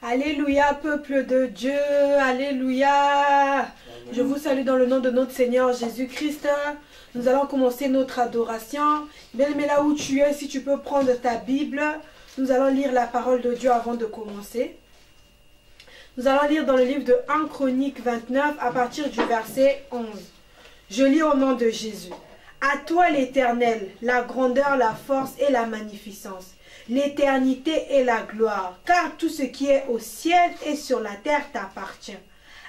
Alléluia, peuple de Dieu, alléluia. Je vous salue dans le nom de notre Seigneur Jésus-Christ. Nous allons commencer notre adoration. Bien-aimé, là où tu es, si tu peux prendre ta Bible, nous allons lire la parole de Dieu avant de commencer. Nous allons lire dans le livre de 1 Chronique 29 à partir du verset 11. Je lis au nom de Jésus. À toi l'Éternel, la grandeur, la force et la magnificence, l'éternité et la gloire, car tout ce qui est au ciel et sur la terre t'appartient.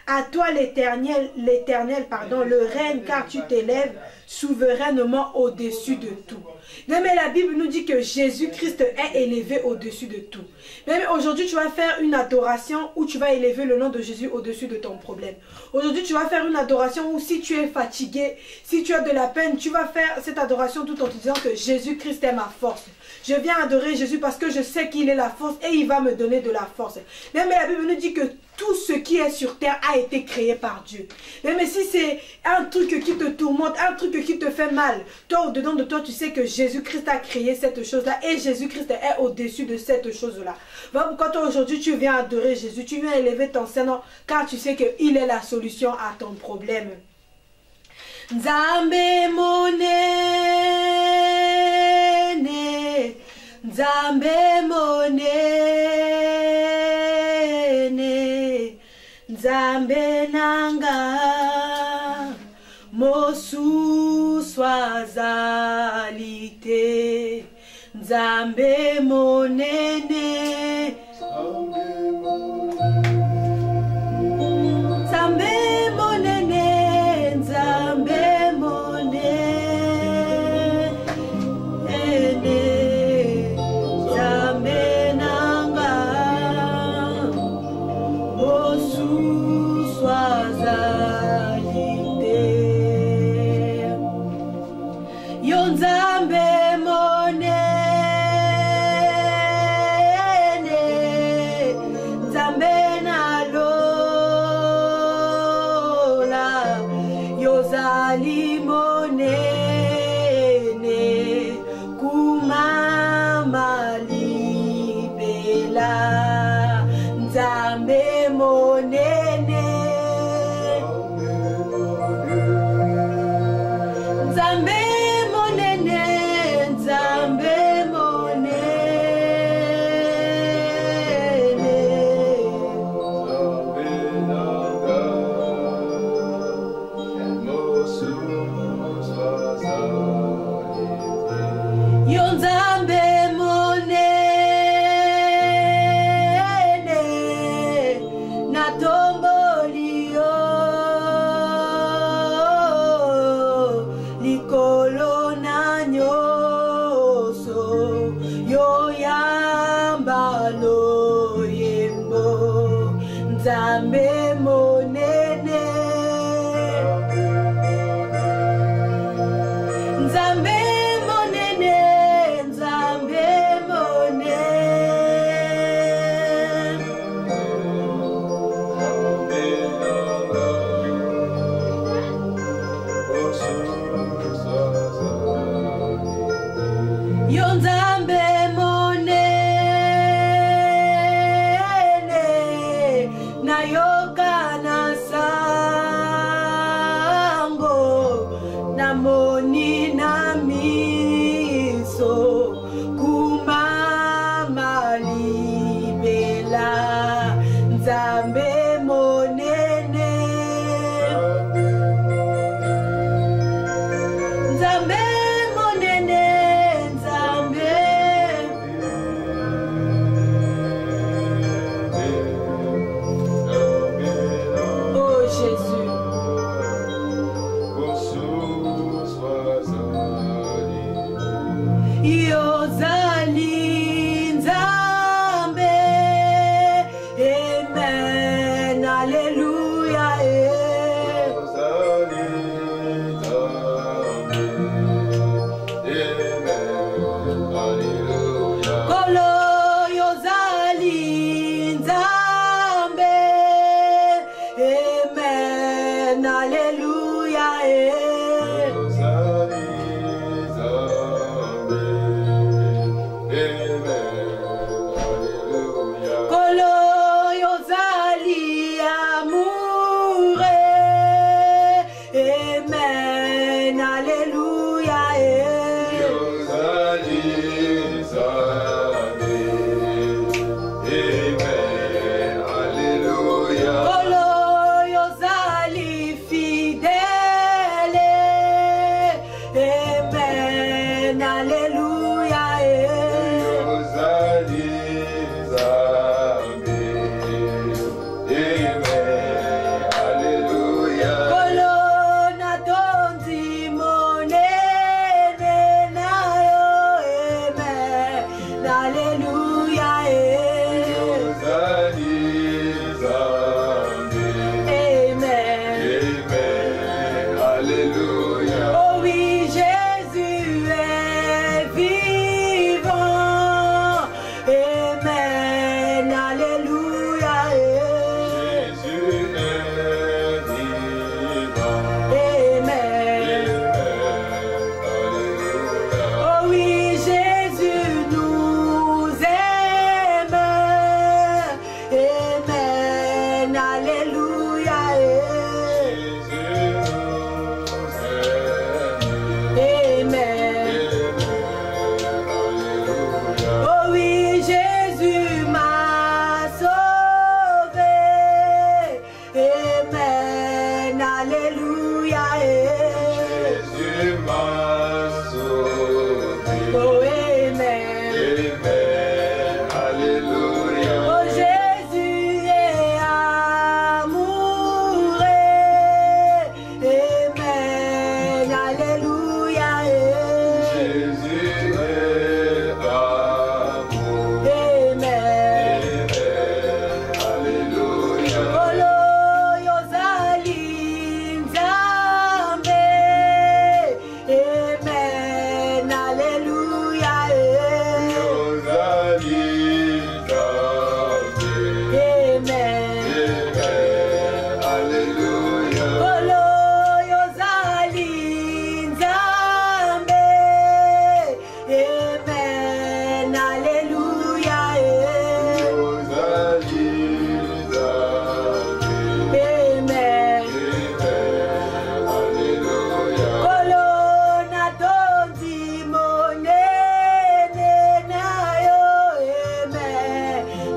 À toi l'Éternel, le règne, car tu t'élèves souverainement au-dessus de tout. Mais la Bible nous dit que Jésus-Christ est élevé au-dessus de tout. Mais aujourd'hui, tu vas faire une adoration où tu vas élever le nom de Jésus au-dessus de ton problème. Aujourd'hui, tu vas faire une adoration où si tu es fatigué, si tu as de la peine, tu vas faire cette adoration tout en te disant que Jésus-Christ est ma force. Je viens adorer Jésus parce que je sais qu'il est la force et il va me donner de la force. Mais la Bible nous dit que tout ce qui est sur terre a été créé par Dieu. Mais si c'est un truc qui te tourmente, un truc qui te fait mal, toi, au-dedans de toi, tu sais que Jésus-Christ a créé cette chose-là et Jésus-Christ est au-dessus de cette chose-là. Voilà pourquoi toi, aujourd'hui, tu viens adorer Jésus, tu viens élever ton Seigneur car tu sais qu'il est la solution à ton problème. Nzambe monene, Nzambe monene, Nzambe nanga, mosu swazalite, Nzambe monene, Nzambe monene, Nzambe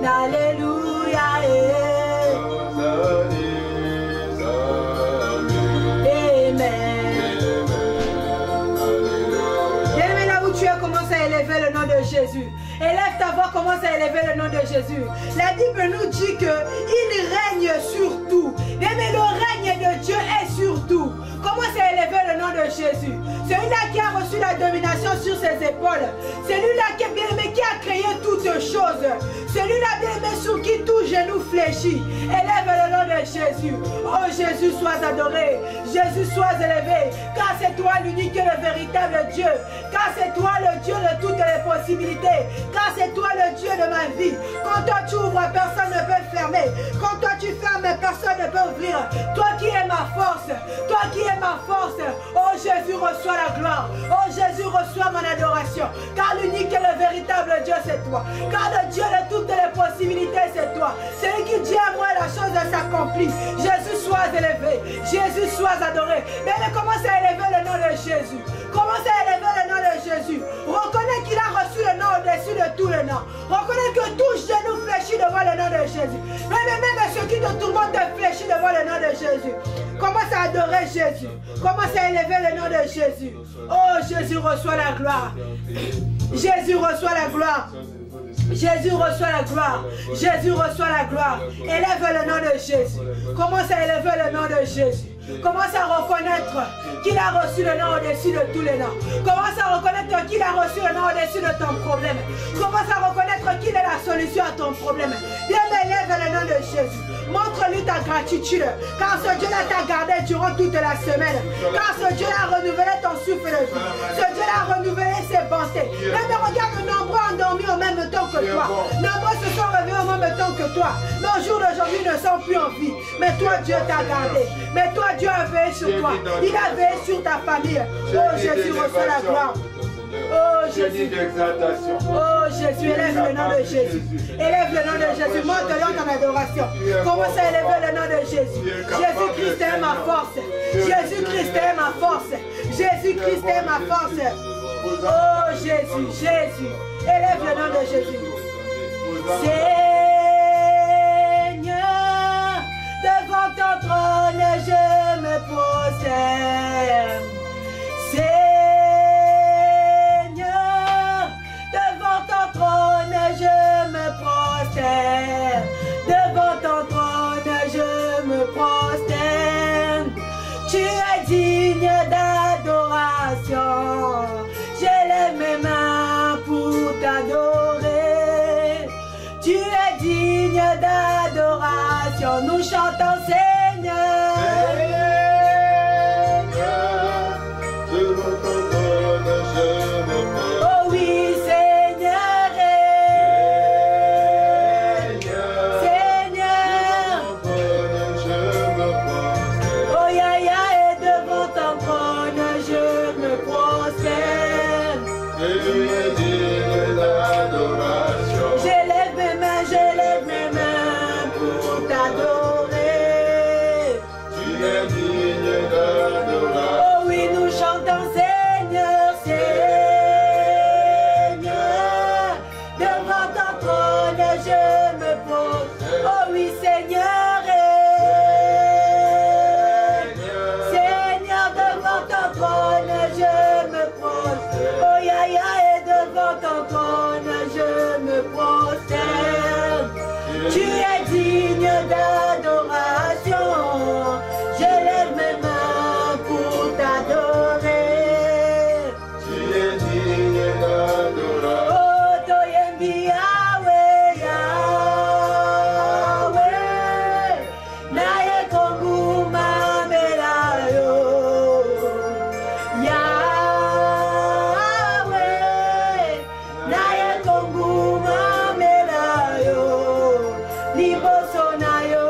Alléluia. Amen. Là où tu es, commence à élever le nom de Jésus. Élève ta voix, commence à élever le nom de Jésus. La Bible nous dit qu'il règne sur tout. Mais le règne de Dieu est sur tout. Commence à élever le nom de Jésus. Celui-là qui a reçu la domination sur ses épaules. Celui-là qui est bien-aimé, qui a créé toutes choses. Celui-là bien-aimé sur qui tout genou fléchit. Élève le nom de Jésus. Oh Jésus, sois adoré. Jésus, sois élevé. Car c'est toi l'unique et le véritable Dieu. Car c'est toi le Dieu de toutes les possibilités. Car c'est toi le Dieu de ma vie. Quand toi tu ouvres, personne ne peut fermer. Quand toi tu fermes, personne ne peut ouvrir. Toi qui es ma force. Toi qui es ma force. Oh Jésus, reçois la gloire. Oh Jésus, reçois mon adoration. Car l'unique et le véritable Dieu, c'est toi. Car le Dieu de toutes les possibilités, c'est toi. Celui qui dit à moi, la chose s'accomplit. Jésus, sois élevé. Jésus, sois adoré. Mais commence à élever le nom de Jésus. Commence à élever le nom de Jésus. Reconnais qu'il a reçu le nom au-dessus de tout le nom. Reconnais que tout genou fléchit devant le nom de Jésus. Même ceux qui te tourmentent fléchit devant le nom de Jésus. Commence à adorer Jésus. Commence à élever le nom de Jésus. Oh Jésus, reçois la gloire. Jésus, reçoit la gloire. Jésus reçoit la gloire. Jésus reçoit la gloire. Élève le nom de Jésus. Commence à élever le nom de Jésus. Commence à reconnaître qu'il a reçu le nom au-dessus de tous les noms. Commence à reconnaître qu'il a reçu le nom au-dessus de ton problème. Commence à reconnaître qu'il est la solution à ton problème. Viens, élève le nom de Jésus. Montre-lui ta gratitude. Car ce Dieu-là t'a gardé durant toute la semaine. Car ce Dieu-là a renouvelé ton souffle de vie. Ce Dieu-là a renouvelé ses bontés. Mais regarde, nombreux endormis au même temps que toi. Nombreux se sont réveillés au même temps que toi. Mais au jour d'aujourd'hui, ils ne sont plus en vie. Mais toi, Dieu t'a gardé. Mais toi, Dieu a veillé sur toi. Il a veillé sur ta famille. Oh Jésus, reçois la gloire. Oh Jésus. Oh Jésus, élève le nom de Jésus. Élève le nom de Jésus. Monte-le en adoration. Commence à élever le nom de Jésus. Jésus-Christ est ma force. Jésus-Christ est ma force. Jésus-Christ est ma force. Oh Jésus, Jésus. Élève le nom de Jésus. Seigneur, devant ton trône, je me prosterne. Seigneur, devant ton trône, je me prosterne. Devant ton trône, je me prosterne. Tu es digne d'adoration. J'élève mes mains pour t'adorer. Tu es digne d'adoration. Nous chantons Seigneur. Oh oui, Seigneur. Seigneur. Oh ya ya, et devant ton trône, je me prosterne. J'élève mes mains pour t'adorer. Tu es digne d'adoration. Oh oui, nous chantons Seigneur, Seigneur. Devant ton trône, je me pose. Oh oui, Seigneur. Seigneur, devant ton trône, je me pose. Oh ya ya, et devant ton trône, je me prosterne. Tu es digne d'adoration. J'élève mes mains pour t'adorer. Tu es digne d'adoration. Oh, Toyembi Yahweh, Yahweh. Naye kongu mamelayo. Yahweh. Naye kongu mamelayo. Liboso na yo.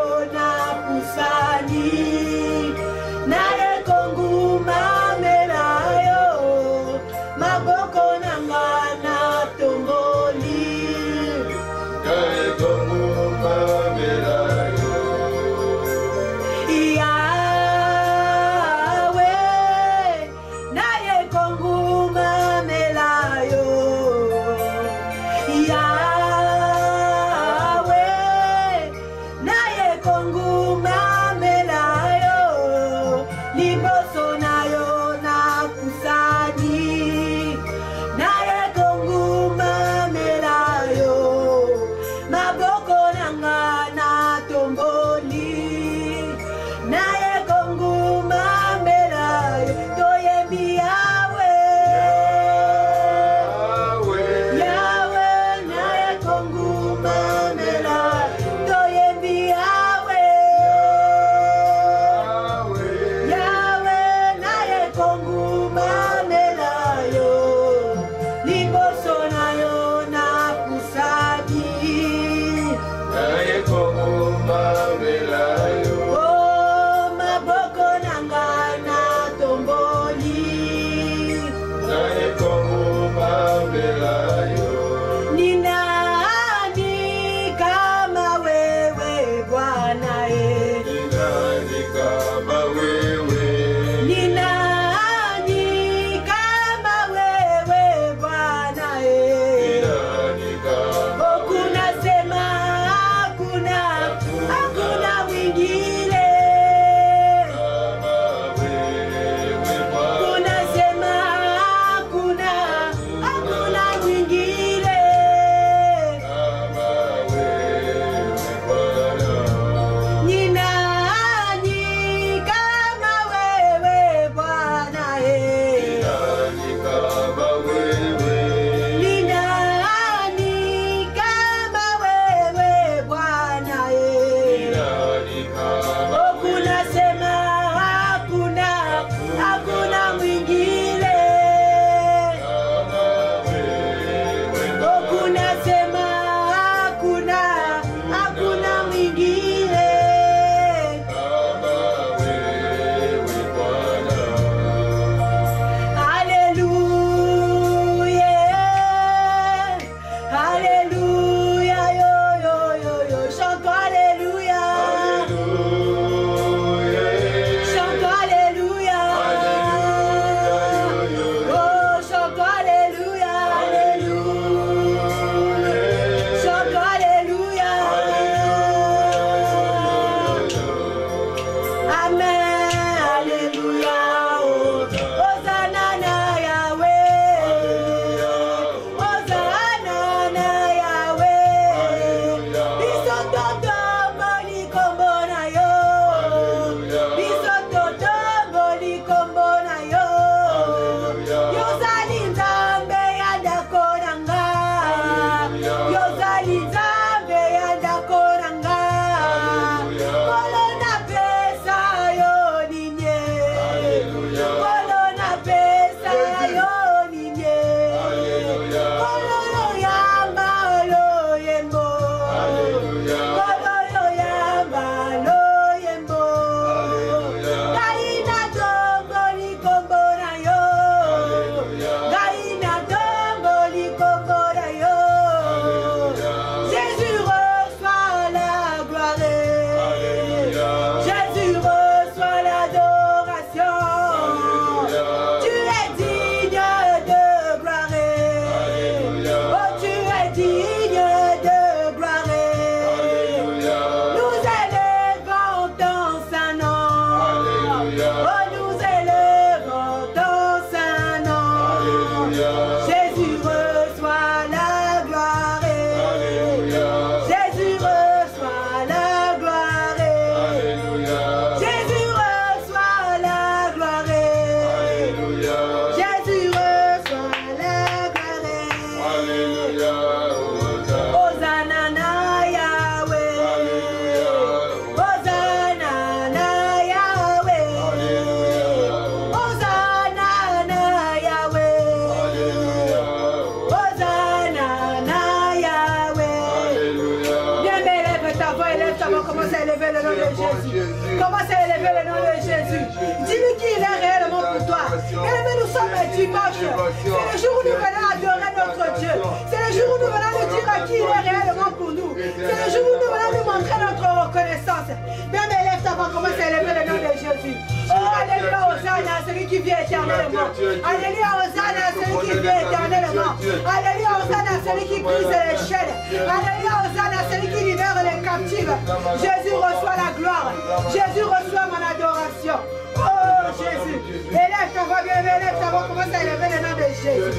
commence à élever le nom de Jésus. Commence à élever le nom de Jésus. Dis-lui qu'il est réellement pour toi. Bien-aimé, nous sommes dimanche. C'est le jour où nous venons adorer notre Dieu. C'est le jour où nous venons nous dire à qui il est réellement pour nous. C'est le jour où nous venons nous montrer notre reconnaissance. Bien-aimé, lève ta voix, commence à élever le nom de Jésus. Oh, alléluia, Hosanna, celui qui vit éternellement. Alléluia, Hosanna, celui qui vit éternellement. Alléluia, Hosanna, celui qui brise les chaînes. Alléluia, Hosanna, celui qui libère les captifs. Jésus reçoit la gloire. Jésus reçoit mon adoration. Oh, Jésus. Élève ta voix, bien, élève ta voix, commence à élever le nom de Jésus.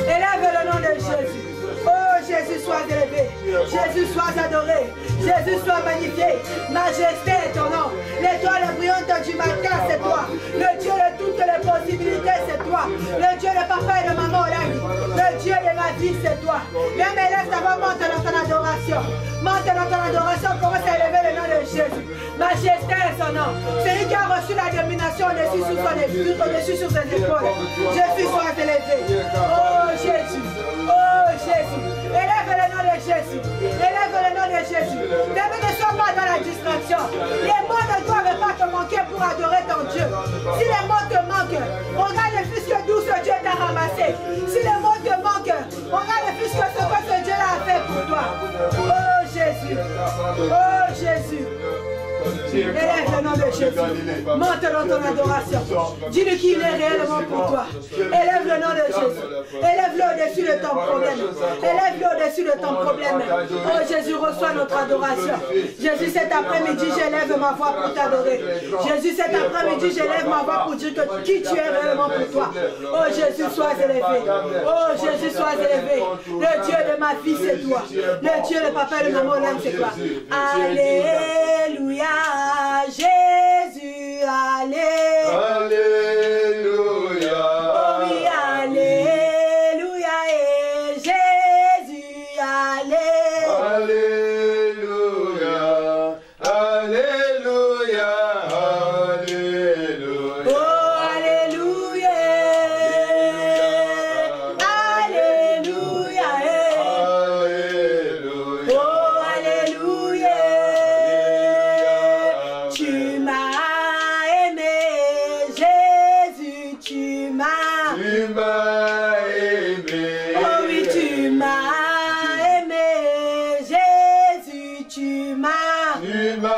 Élève le nom de Jésus. Oh, Jésus, sois élevé. Jésus, sois adoré. Jésus, sois magnifié. Majesté est ton nom. L'étoile brillante du matin, c'est toi. Le Dieu de toutes les possibilités, c'est toi. Le Dieu de papa et de maman, le Dieu de ma vie, c'est toi. Même élève ta voix, monte dans ton adoration. Monte dans ton adoration, commence à élever le nom de Jésus. Majesté est son nom. Celui qui a reçu la domination au-dessus sur son esprit, au-dessus sur ses épaules. Jésus, sois élevé. Oh, Jésus. Oh, Jésus. Élève le nom de Jésus. Élève le nom de Jésus. Ne sois pas dans la distraction. Les mots ne doivent pas te manquer pour adorer ton Dieu. Si les mots te manquent, regarde le fils que d'où ce Dieu t'a ramassé. Si les mots te manquent, regarde le fils que ce Dieu a fait pour toi. Oh Jésus. Oh Jésus. Élève le nom de Jésus. Monte dans ton adoration. Dis-lui qu'il est réellement pour toi. Élève le nom de Jésus. Élève-le au-dessus de ton problème. Élève-le au-dessus de ton problème. Oh Jésus, reçois notre adoration. Jésus, cet après-midi, j'élève ma voix pour t'adorer. Jésus, cet après-midi, j'élève ma voix pour dire que qui tu es réellement pour toi. Oh Jésus, sois élevé. Oh Jésus, sois élevé. Le Dieu de ma vie, c'est toi. Le Dieu de papa et de maman, l'âme, c'est toi. Alléluia. Jésus, alléluia. Oh oui, alléluia. Et Jésus, alléluia. Alléluia. Alléluia. Oh, alléluia. Alléluia. Alléluia. Oh, alléluia. Tu m'as aimé, Jésus, tu m'as aimé. Oh oui, tu m'as aimé, Jésus, tu m'as aimé.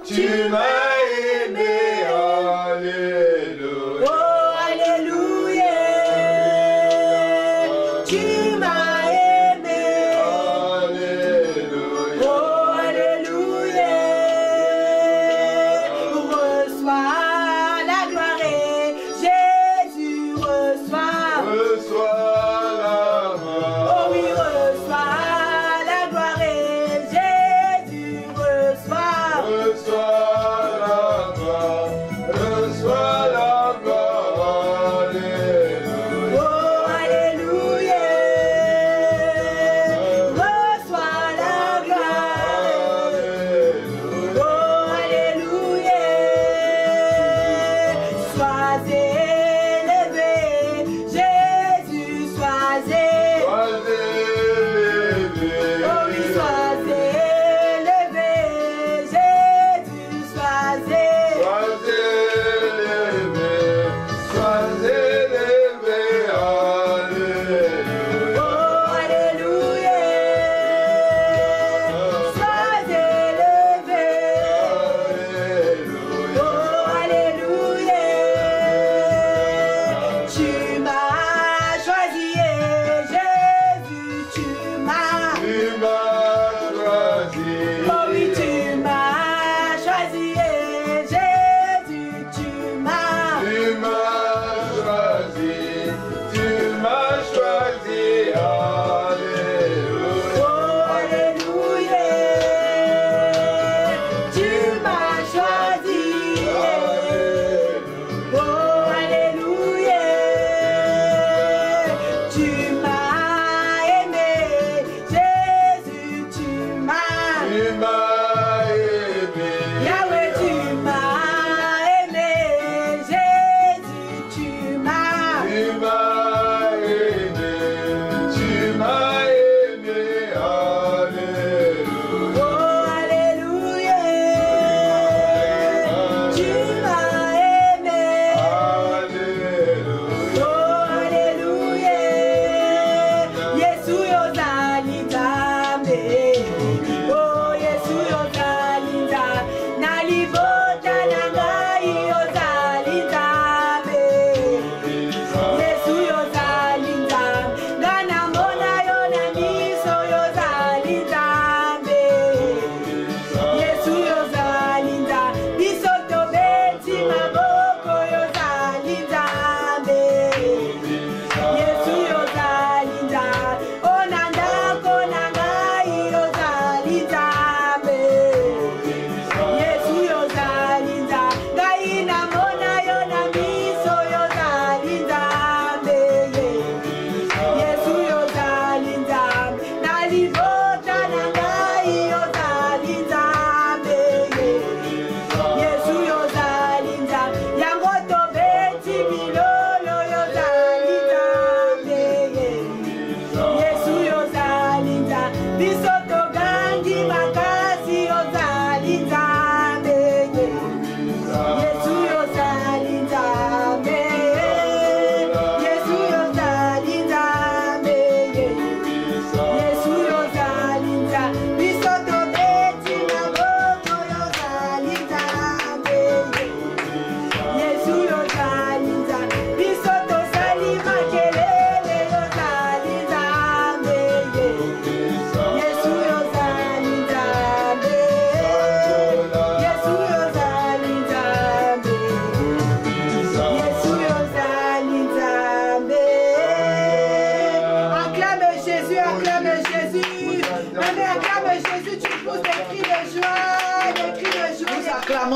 Tu m'as aimé. Alléluia. Oh, alléluia. Tu m'as aimé. Alléluia. Oh, alléluia. Reçois la gloire et Jésus reçoit. Reçois la gloire. Oh oui, reçois la gloire et Jésus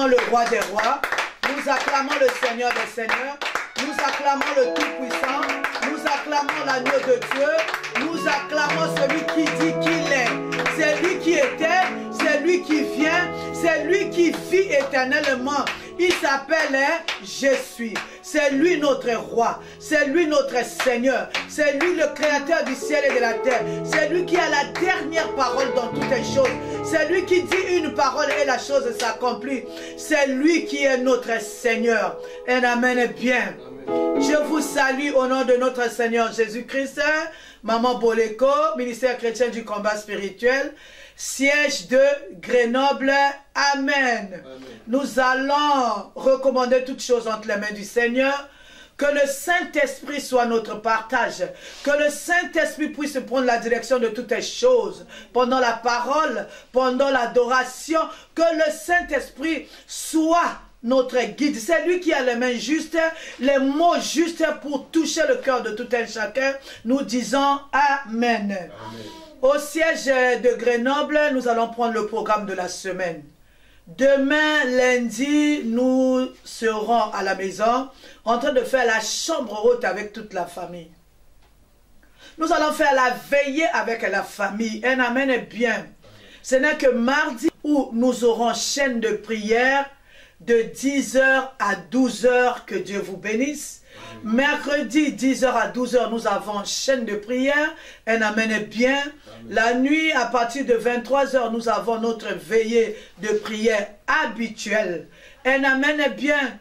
Le roi des rois, nous acclamons le Seigneur des seigneurs, nous acclamons le Tout-Puissant, nous acclamons l'agneau de Dieu, nous acclamons celui qui dit qu'il est, c'est lui qui était, c'est lui qui vient, c'est lui qui vit éternellement. Il s'appelle Je suis. C'est lui notre roi, c'est lui notre Seigneur, c'est lui le créateur du ciel et de la terre, c'est lui qui a la dernière parole dans toutes les choses, c'est lui qui dit une parole et la chose s'accomplit, c'est lui qui est notre Seigneur. Et amen bien. Je vous salue au nom de notre Seigneur Jésus-Christ. Maman Boleko, ministère chrétien du combat spirituel, siège de Grenoble. Amen. Amen. Nous allons recommander toutes choses entre les mains du Seigneur. Que le Saint-Esprit soit notre partage. Que le Saint-Esprit puisse prendre la direction de toutes les choses. Pendant la parole, pendant l'adoration. Que le Saint-Esprit soit notre guide. C'est lui qui a les mains justes, les mots justes pour toucher le cœur de tout un chacun. Nous disons Amen. Amen. Au siège de Grenoble, nous allons prendre le programme de la semaine. Demain, lundi, nous serons à la maison en train de faire la chambre haute avec toute la famille. Nous allons faire la veillée avec la famille. Un amen est bien. Ce n'est que mardi où nous aurons chaîne de prière de 10h à 12h. Que Dieu vous bénisse. Mercredi, 10h à 12h, nous avons chaîne de prière. Un amen est bien. La nuit, à partir de 23h, nous avons notre veillée de prière habituelle. Un amen est bien.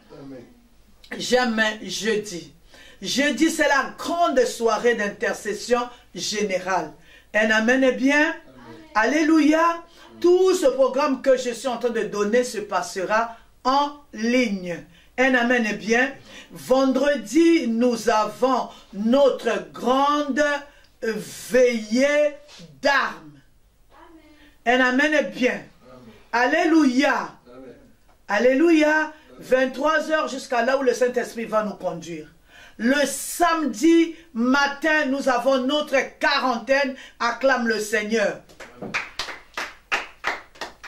J'aime jeudi. Jeudi, c'est la grande soirée d'intercession générale. Un amen est bien. Amen. Alléluia. Tout ce programme que je suis en train de donner se passera en ligne. Un amen est bien. Vendredi, nous avons notre grande veillée d'armes. Un amen est bien. Amen. Alléluia. Amen. Alléluia. 23h jusqu'à là où le Saint-Esprit va nous conduire. Le samedi matin, nous avons notre quarantaine. Acclame le Seigneur.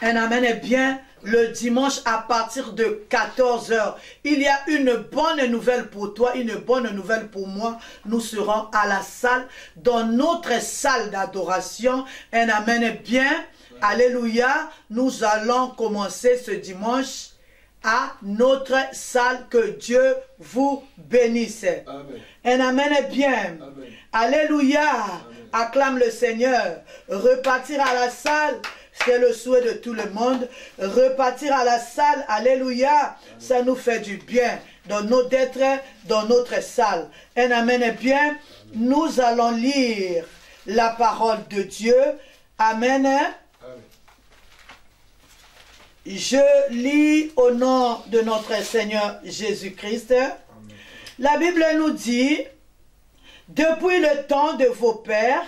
Un amen est bien. Le dimanche à partir de 14h, il y a une bonne nouvelle pour toi, une bonne nouvelle pour moi. Nous serons à la salle, dans notre salle d'adoration. Un amen est bien. Alléluia. Nous allons commencer ce dimanche à notre salle. Que Dieu vous bénisse. Amen. Un amen est bien. Amen. Alléluia. Amen. Acclame le Seigneur. Repartir à la salle, c'est le souhait de tout le monde. Repartir à la salle, alléluia, ça nous fait du bien d'être dans notre salle. Un amen est bien. Nous allons lire la parole de Dieu. Amen. Amen. Je lis au nom de notre Seigneur Jésus-Christ. La Bible nous dit, depuis le temps de vos pères,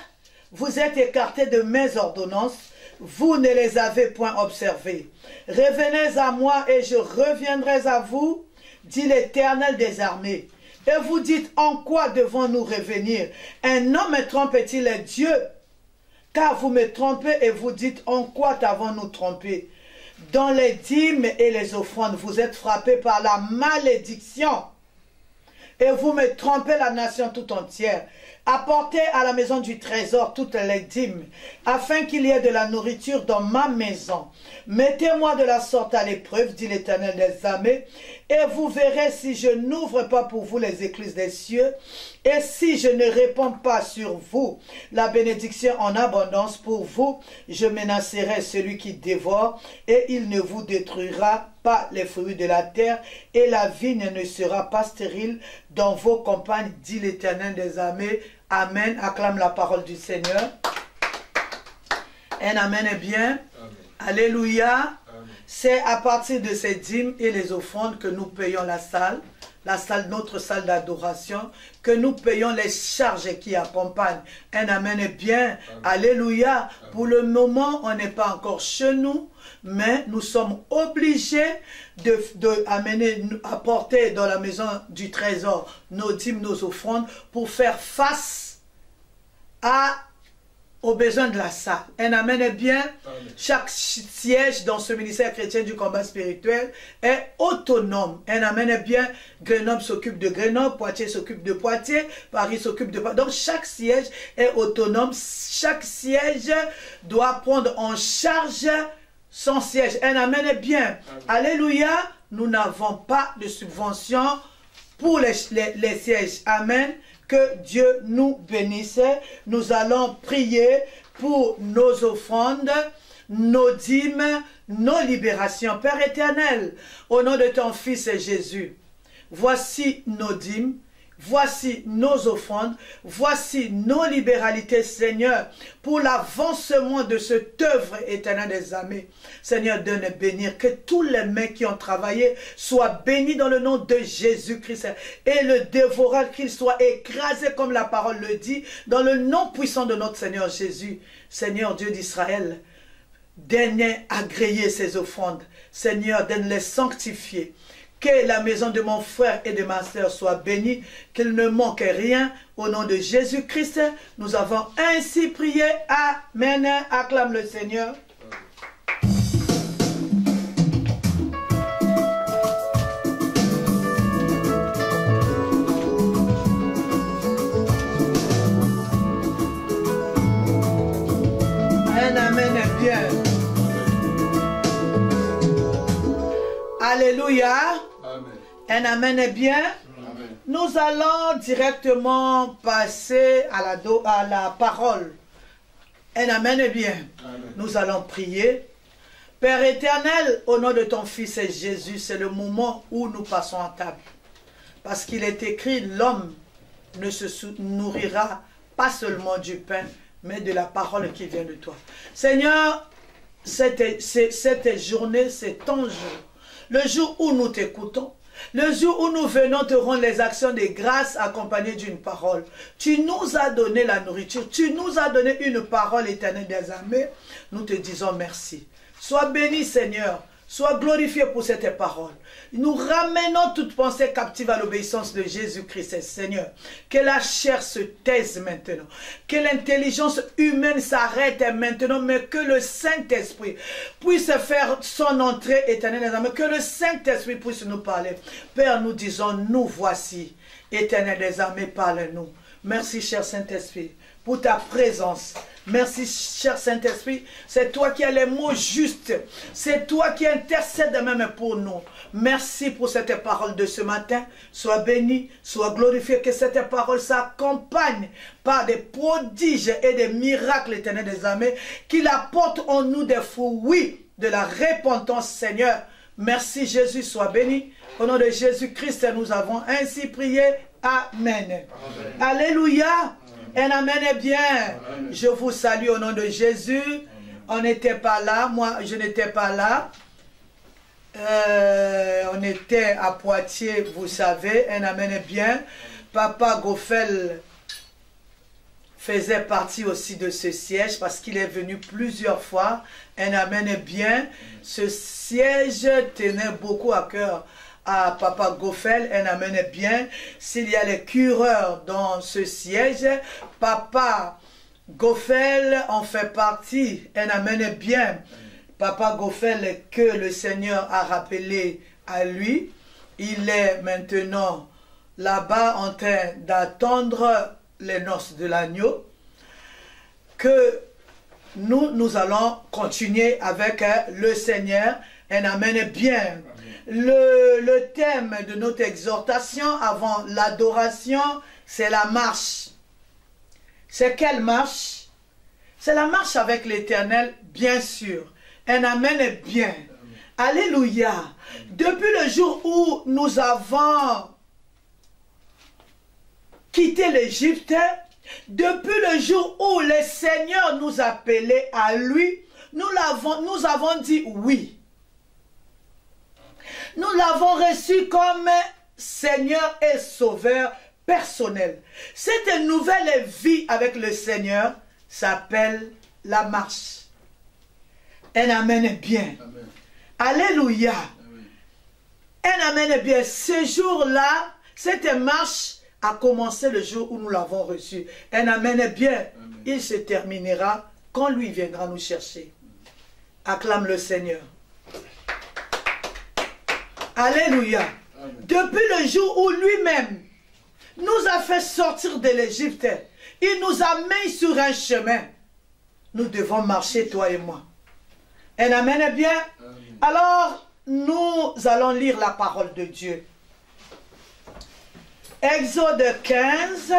vous êtes écartés de mes ordonnances. Vous ne les avez point observés. Revenez à moi et je reviendrai à vous, dit l'Éternel des armées. Et vous dites, en quoi devons-nous revenir? Un homme trompe-t-il Dieu? Car vous me trompez et vous dites, en quoi t'avons-nous trompé? Dans les dîmes et les offrandes, vous êtes frappés par la malédiction. Et vous me trompez la nation tout entière. Apportez à la maison du trésor toutes les dîmes, afin qu'il y ait de la nourriture dans ma maison. Mettez-moi de la sorte à l'épreuve, dit l'Éternel des armées, et vous verrez si je n'ouvre pas pour vous les écluses des cieux, et si je ne répands pas sur vous la bénédiction en abondance pour vous, je menacerai celui qui dévore, et il ne vous détruira pas les fruits de la terre, et la vigne ne sera pas stérile dans vos campagnes, dit l'Éternel des armées. Amen. Acclame la parole du Seigneur. Un amen est bien. Amen. Alléluia. C'est à partir de ces dîmes et les offrandes que nous payons la salle, notre salle d'adoration, que nous payons les charges qui accompagnent. Un amen est bien. Amen. Alléluia. Amen. Pour le moment, on n'est pas encore chez nous, mais nous sommes obligés d'apporter dans la maison du trésor nos dîmes, nos offrandes, pour faire face aux besoins de la salle. Un amen est bien. Amen. Chaque siège dans ce ministère chrétien du combat spirituel est autonome. Un amen est bien. Grenoble s'occupe de Grenoble, Poitiers s'occupe de Poitiers, Paris s'occupe de Paris. Donc chaque siège est autonome. Chaque siège doit prendre en charge son siège. Un amen est bien. Amen. Alléluia. Nous n'avons pas de subvention pour les sièges. Amen. Que Dieu nous bénisse. Nous allons prier pour nos offrandes, nos dîmes, nos libérations. Père éternel, au nom de ton Fils Jésus, voici nos dîmes, voici nos offrandes, voici nos libéralités, Seigneur, pour l'avancement de cette œuvre éternelle des armées. Seigneur, donne et bénir, que tous les mains qui ont travaillé soient bénis dans le nom de Jésus-Christ. Et le dévoreur, qu'il soit écrasé comme la parole le dit, dans le nom puissant de notre Seigneur Jésus. Seigneur Dieu d'Israël, daigne agréer ces offrandes. Seigneur, donne les sanctifier. Que la maison de mon frère et de ma sœur soit bénie, qu'il ne manque rien. Au nom de Jésus-Christ, nous avons ainsi prié. Amen. Acclame le Seigneur. Un amen est bien. Alléluia. Un amen est bien. Amen. Nous allons directement passer à la parole. Un amen est bien. Amen. Nous allons prier. Père éternel, au nom de ton Fils Jésus, c'est le moment où nous passons à table. Parce qu'il est écrit, l'homme ne se nourrira pas seulement du pain, mais de la parole qui vient de toi. Seigneur, cette journée, c'est ton jour. Le jour où nous t'écoutons, le jour où nous venons te rendre les actions de grâce accompagnées d'une parole. Tu nous as donné la nourriture, tu nous as donné une parole éternelle des armées. Nous te disons merci. Sois béni Seigneur, sois glorifié pour cette parole. Nous ramenons toute pensée captive à l'obéissance de Jésus-Christ, Seigneur. Que la chair se taise maintenant. Que l'intelligence humaine s'arrête maintenant, mais que le Saint-Esprit puisse faire son entrée éternelle. Que le Saint-Esprit puisse nous parler. Père, nous disons, nous voici. Éternel des armées, parle-nous. Merci, cher Saint-Esprit, pour ta présence. Merci, cher Saint-Esprit. C'est toi qui as les mots justes. C'est toi qui intercèdes même pour nous. Merci pour cette parole de ce matin. Sois béni, sois glorifié. Que cette parole s'accompagne par des prodiges et des miracles éternels des armées. Qu'il apporte en nous des fruits de la repentance, Seigneur. Merci, Jésus. Sois béni. Au nom de Jésus-Christ, nous avons ainsi prié. Amen. Amen. Alléluia. Un amen est bien. Amen. Je vous salue au nom de Jésus. Amen. On n'était pas là. Moi, je n'étais pas là. On était à Poitiers, vous savez. Un amen est bien. Papa Goffel faisait partie aussi de ce siège parce qu'il est venu plusieurs fois. Un amen est bien. Ce siège tenait beaucoup à cœur à Papa Goffel. Un amen est bien. S'il y a les cureurs dans ce siège, Papa Goffel en fait partie. Un amen est bien. Papa Goffel que le Seigneur a rappelé à lui. Il est maintenant là-bas en train d'attendre les noces de l'agneau, que nous allons continuer avec le Seigneur. Un amen bien. Le thème de notre exhortation avant l'adoration, c'est la marche. C'est quelle marche? C'est la marche avec l'Éternel, bien sûr. Un amen bien. Alléluia. Depuis le jour où nous avons quitté l'Égypte, depuis le jour où le Seigneur nous appelait à lui, nous avons dit oui. Nous l'avons reçu comme Seigneur et Sauveur personnel. Cette nouvelle vie avec le Seigneur s'appelle la marche. Un amen bien. Amen. Alléluia. Amen. Un amen bien. Ce jour-là, cette marche a commencé le jour où nous l'avons reçu. Un amen bien. Amen. Il se terminera quand lui viendra nous chercher. Acclame le Seigneur. Alléluia. Amen. Depuis le jour où lui-même nous a fait sortir de l'Égypte, il nous a mis sur un chemin. Nous devons marcher, toi et moi. Un amen bien. Amen. Alors, nous allons lire la parole de Dieu. Exode 15.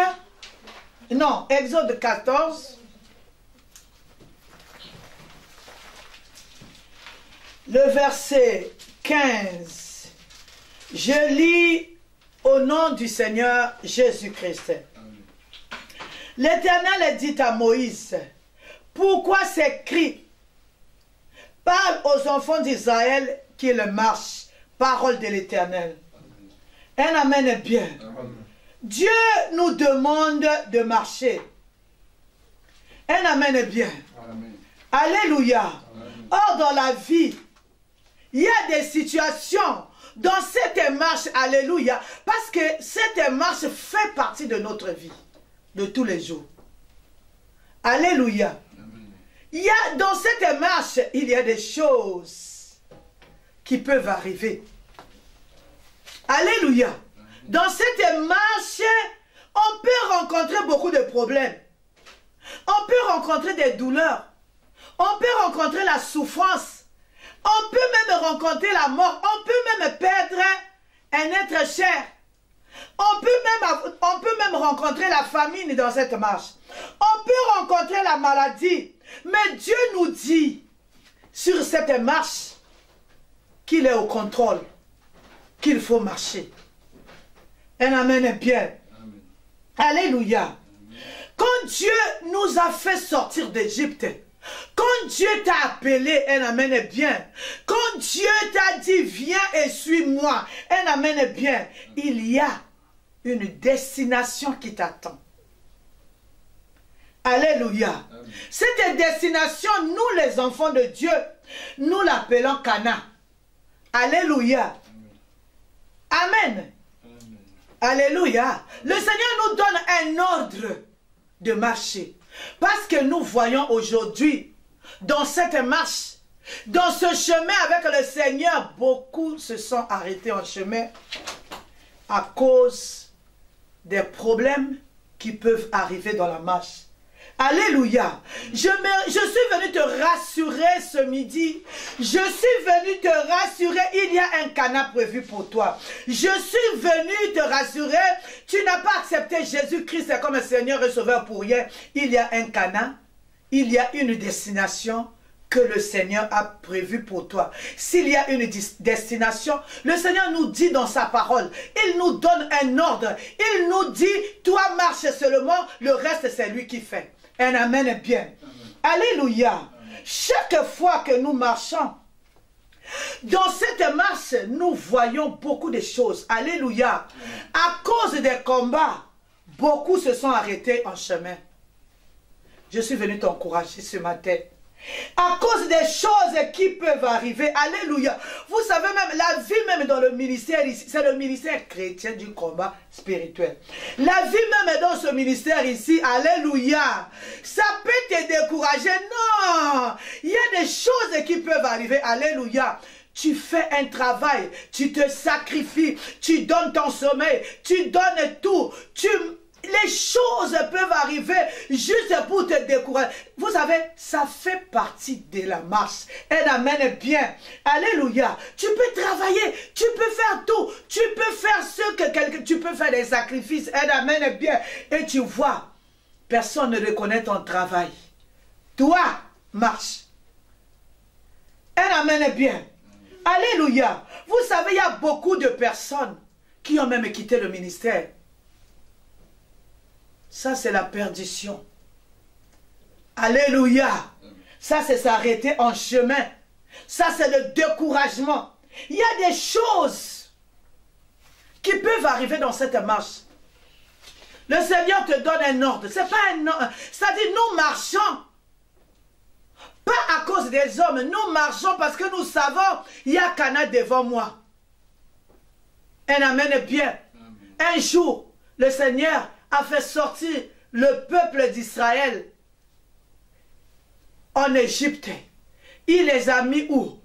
Non, Exode 14. Le verset 15. Je lis au nom du Seigneur Jésus-Christ. L'Éternel dit à Moïse, pourquoi ces cris? Parle aux enfants d'Israël qu'ils marchent. Parole de l'Éternel. Un amen bien. Amen. Dieu nous demande de marcher. Un amen bien. Amen. Alléluia. Amen. Or, dans la vie, il y a des situations dans cette marche, alléluia, parce que cette marche fait partie de notre vie, de tous les jours. Alléluia. Il y a, dans cette marche, il y a des choses qui peuvent arriver. Alléluia. Dans cette marche, on peut rencontrer beaucoup de problèmes. On peut rencontrer des douleurs. On peut rencontrer la souffrance. On peut même rencontrer la mort. On peut même perdre un être cher. On peut même rencontrer la famine dans cette marche. On peut rencontrer la maladie. Mais Dieu nous dit sur cette marche qu'il est au contrôle, qu'il faut marcher. Un amen bien. Amen. Alléluia. Amen. Quand Dieu nous a fait sortir d'Égypte, quand Dieu t'a appelé, un amen bien. Quand Dieu t'a dit, viens et suis-moi, un amen bien. Il y a une destination qui t'attend. Alléluia. Amen. Cette destination, nous les enfants de Dieu, nous l'appelons Cana. Alléluia. Amen. Amen. Amen. Alléluia. Le Seigneur nous donne un ordre de marcher. Parce que nous voyons aujourd'hui, dans cette marche, dans ce chemin avec le Seigneur, beaucoup se sont arrêtés en chemin à cause des problèmes qui peuvent arriver dans la marche. Alléluia. Je suis venu te rassurer ce midi. Je suis venu te rassurer. Il y a un Cana prévu pour toi. Je suis venu te rassurer. Tu n'as pas accepté Jésus-Christ comme Seigneur et Sauveur pour rien. Il y a un Cana. Il y a une destination que le Seigneur a prévue pour toi. S'il y a une destination, le Seigneur nous dit dans sa parole. Il nous donne un ordre. Il nous dit, toi marche seulement, le reste c'est lui qui fait. Un amen bien. Amen. Alléluia. Amen. Chaque fois que nous marchons, dans cette marche, nous voyons beaucoup de choses. Alléluia. Amen. À cause des combats, beaucoup se sont arrêtés en chemin. Je suis venu t'encourager ce matin. À cause des choses qui peuvent arriver. Alléluia. Vous savez même, la vie même dans le ministère ici, c'est le ministère chrétien du combat spirituel. La vie même dans ce ministère ici, alléluia. Ça peut te décourager. Non. Il y a des choses qui peuvent arriver. Alléluia. Tu fais un travail, tu te sacrifies, tu donnes ton sommeil, tu donnes tout, les choses peuvent arriver juste pour te décourager. Vous savez, ça fait partie de la marche. Un amen bien. Alléluia. Tu peux travailler, tu peux faire tout, tu peux faire ce que quelqu'un, tu peux faire des sacrifices. Un amen bien. Et tu vois, personne ne reconnaît ton travail. Toi, marche. Un amen bien. Alléluia. Vous savez, il y a beaucoup de personnes qui ont même quitté le ministère. Ça, c'est la perdition. Alléluia. Ça, c'est s'arrêter en chemin. Ça, c'est le découragement. Il y a des choses qui peuvent arriver dans cette marche. Le Seigneur te donne un ordre. C'est pas un ordre. C'est-à-dire, nous marchons. Pas à cause des hommes. Nous marchons parce que nous savons, il y a Cana devant moi. Un amen bien. Un jour, le Seigneur a fait sortir le peuple d'Israël en Égypte. Il les a mis où?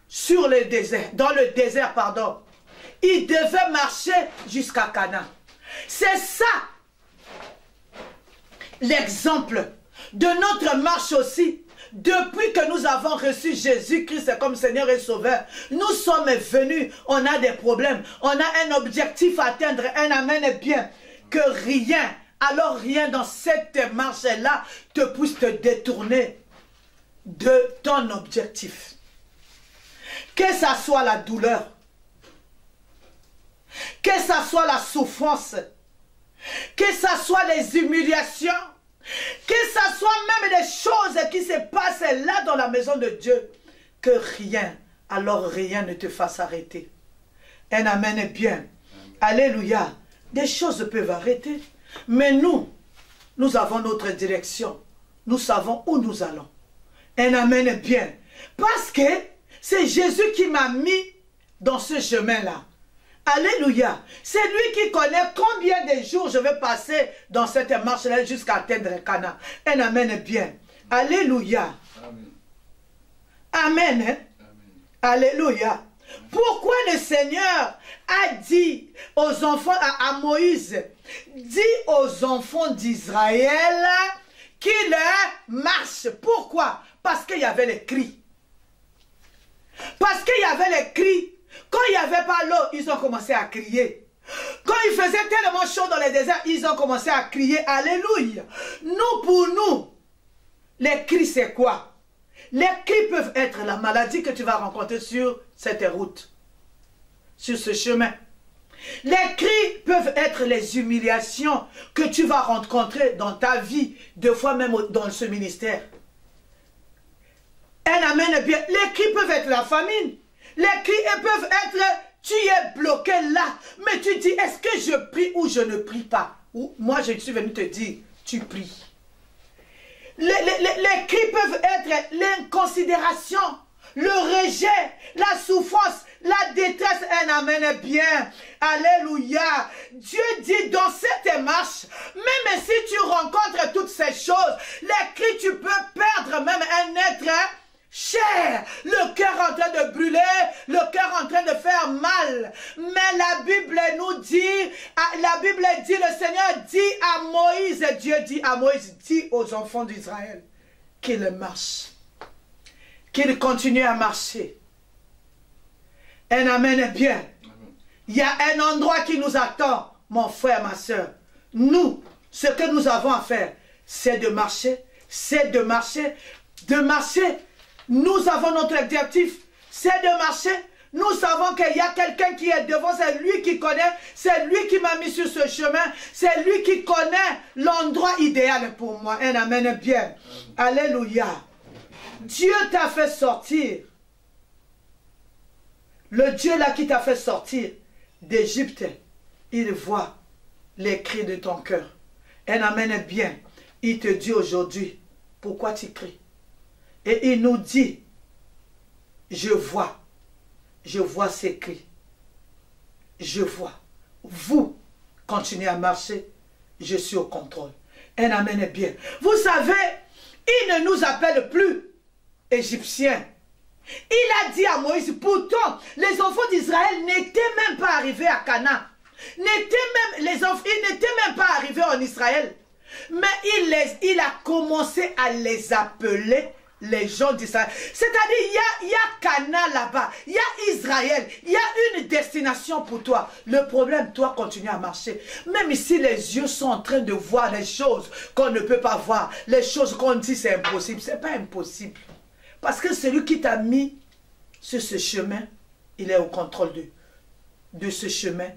Sur le désert. Dans le désert, pardon. Ils devaient marcher jusqu'à Canaan. C'est ça l'exemple de notre marche aussi. Depuis que nous avons reçu Jésus-Christ comme Seigneur et Sauveur, nous sommes venus, on a des problèmes, on a un objectif à atteindre, un amen bien, que rien, alors rien dans cette marche-là te puisse te détourner de ton objectif. Que ça soit la douleur, que ça soit la souffrance, que ça soit les humiliations, que ça soit même des choses qui se passent là dans la maison de Dieu, que rien, alors rien ne te fasse arrêter. Un amen bien. Alléluia. Des choses peuvent arrêter. Mais nous avons notre direction. Nous savons où nous allons. Un amen bien. Parce que c'est Jésus qui m'a mis dans ce chemin-là. Alléluia. C'est lui qui connaît combien de jours je vais passer dans cette marche-là jusqu'à atteindre Cana. Un amen bien. Alléluia. Amen. Amen. Alléluia. Pourquoi le Seigneur a dit aux enfants, à Moïse, dit aux enfants d'Israël qu'il marche. Pourquoi? Parce qu'il y avait les cris. Parce qu'il y avait les cris. Quand il n'y avait pas l'eau, ils ont commencé à crier. Quand il faisait tellement chaud dans les déserts, ils ont commencé à crier. Alléluia. Nous, pour nous, les cris, c'est quoi? Les cris peuvent être la maladie que tu vas rencontrer sur cette route, sur ce chemin. Les cris peuvent être les humiliations que tu vas rencontrer dans ta vie, deux fois même dans ce ministère. Un amen bien. Les cris peuvent être la famine. Les cris peuvent être, tu es bloqué là, mais tu dis, est-ce que je prie ou je ne prie pas? Ou moi, je suis venu te dire, tu pries. Les cris peuvent être l'inconsidération, le rejet, la souffrance, la détresse. Un amen bien. Alléluia. Dieu dit dans cette marche, même si tu rencontres toutes ces choses, les cris, tu peux perdre même un être cher, le cœur en train de brûler, le cœur en train de faire mal. Mais la Bible nous dit, le Seigneur dit à Moïse, Dieu dit à Moïse, dit aux enfants d'Israël qu'ils marchent, qu'ils continuent à marcher. Un amen bien. Il y a un endroit qui nous attend, mon frère, ma soeur. Nous, ce que nous avons à faire, c'est de marcher, de marcher. Nous avons notre objectif, c'est de marcher. Nous savons qu'il y a quelqu'un qui est devant, c'est lui qui connaît, c'est lui qui m'a mis sur ce chemin, c'est lui qui connaît l'endroit idéal pour moi. Un amen bien. Alléluia. Dieu t'a fait sortir. Le Dieu là qui t'a fait sortir d'Égypte, il voit les cris de ton cœur. Un amen bien. Il te dit aujourd'hui, pourquoi tu cries? Et il nous dit, je vois ces cris. Je vois. Vous continuez à marcher, je suis au contrôle. Un amen bien. Vous savez, il ne nous appelle plus Égyptiens. Il a dit à Moïse, pourtant, les enfants d'Israël n'étaient même pas arrivés à Canaan. n'étaient même, les enfants, ils n'étaient même pas arrivés en Israël. Mais il a commencé à les appeler les gens d'Israël. C'est-à-dire, il y a Canaan là-bas, il y a Israël, il y a une destination pour toi. Le problème, toi, continue à marcher. Même si les yeux sont en train de voir les choses qu'on ne peut pas voir, les choses qu'on dit c'est impossible, c'est pas impossible. Parce que celui qui t'a mis sur ce chemin, il est au contrôle de ce chemin,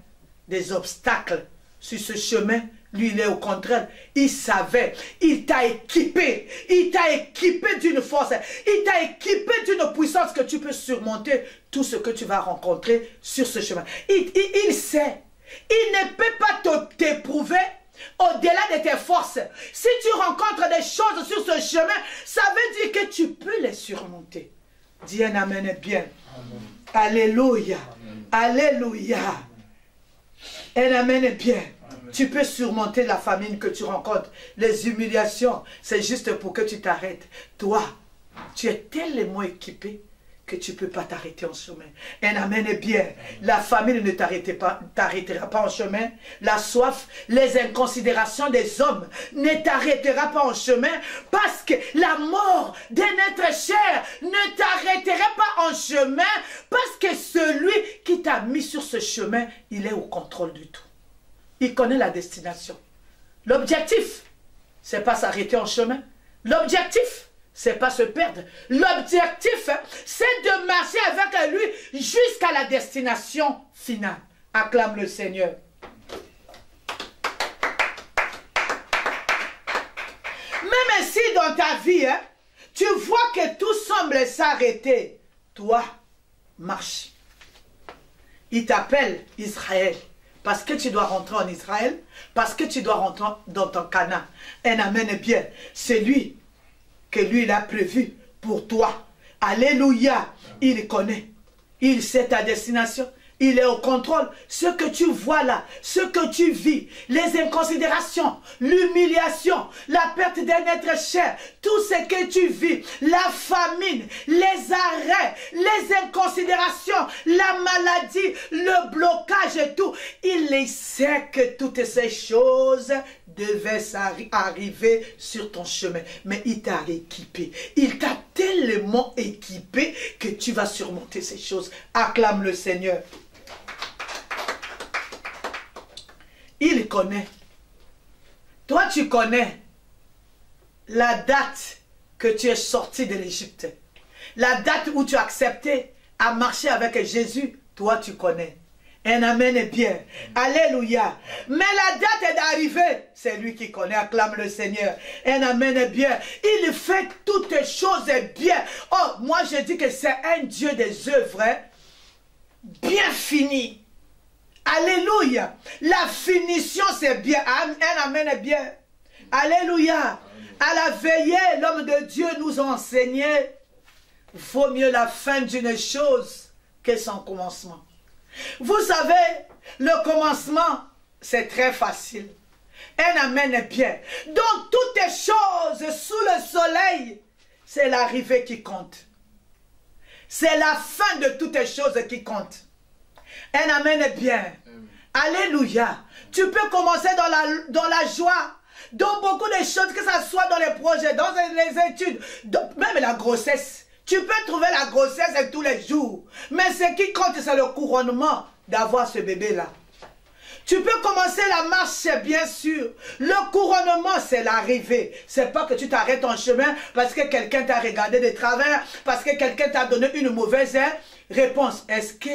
des obstacles sur ce chemin. Lui, il est au contraire, il savait, il t'a équipé d'une force, il t'a équipé d'une puissance que tu peux surmonter tout ce que tu vas rencontrer sur ce chemin. Il sait, il ne peut pas t'éprouver au-delà de tes forces. Si tu rencontres des choses sur ce chemin, ça veut dire que tu peux les surmonter. Dis un amen bien. Amen. Alléluia. Amen. Alléluia. Un amen bien. Tu peux surmonter la famine que tu rencontres, les humiliations. C'est juste pour que tu t'arrêtes. Toi, tu es tellement équipé que tu ne peux pas t'arrêter en chemin. Un amen est bien. La famine ne t'arrêtera pas en chemin. La soif, les inconsidérations des hommes ne t'arrêtera pas en chemin. Parce que la mort d'un être cher ne t'arrêtera pas en chemin. Parce que celui qui t'a mis sur ce chemin, il est au contrôle du tout. Il connaît la destination. L'objectif, c'est pas s'arrêter en chemin. L'objectif, c'est pas se perdre. L'objectif, c'est de marcher avec lui jusqu'à la destination finale. Acclame le Seigneur. Même si dans ta vie, tu vois que tout semble s'arrêter, toi, marche. Il t'appelle Israël. Parce que tu dois rentrer en Israël, parce que tu dois rentrer dans ton Canaan. Un amen bien. C'est lui que lui il a prévu pour toi. Alléluia. Il connaît. Il sait ta destination. Il est au contrôle. Ce que tu vois là, ce que tu vis, les inconsidérations, l'humiliation, la perte d'un être cher, tout ce que tu vis, la famine, les arrêts, les inconsidérations, la maladie, le blocage et tout. Il sait que toutes ces choses devaient arriver sur ton chemin. Mais il t'a équipé. Il t'a tellement équipé que tu vas surmonter ces choses. Acclame le Seigneur. Il connaît. Toi, tu connais la date que tu es sorti de l'Égypte. La date où tu as accepté à marcher avec Jésus. Toi, tu connais. Un amen est bien. Alléluia. Mais la date est d'arriver. C'est lui qui connaît. Acclame le Seigneur. Un amen est bien. Il fait toutes choses bien. Oh, moi je dis que c'est un Dieu des œuvres bien fini. Alléluia. La finition c'est bien. Un amen est bien. Alléluia. À la veillée, l'homme de Dieu nous a enseigné. Vaut mieux la fin d'une chose que son commencement. Vous savez, le commencement, c'est très facile. Un amen est bien. Dans toutes les choses sous le soleil, c'est l'arrivée qui compte. C'est la fin de toutes les choses qui compte. Un amen est bien. Alléluia. Tu peux commencer dans la joie, dans beaucoup de choses, que ce soit dans les projets, dans les études, même la grossesse. Tu peux trouver la grossesse tous les jours. Mais ce qui compte, c'est le couronnement d'avoir ce bébé-là. Tu peux commencer la marche, c'est bien sûr. Le couronnement, c'est l'arrivée. C'est pas que tu t'arrêtes en chemin parce que quelqu'un t'a regardé de travers, parce que quelqu'un t'a donné une mauvaise réponse. Est-ce que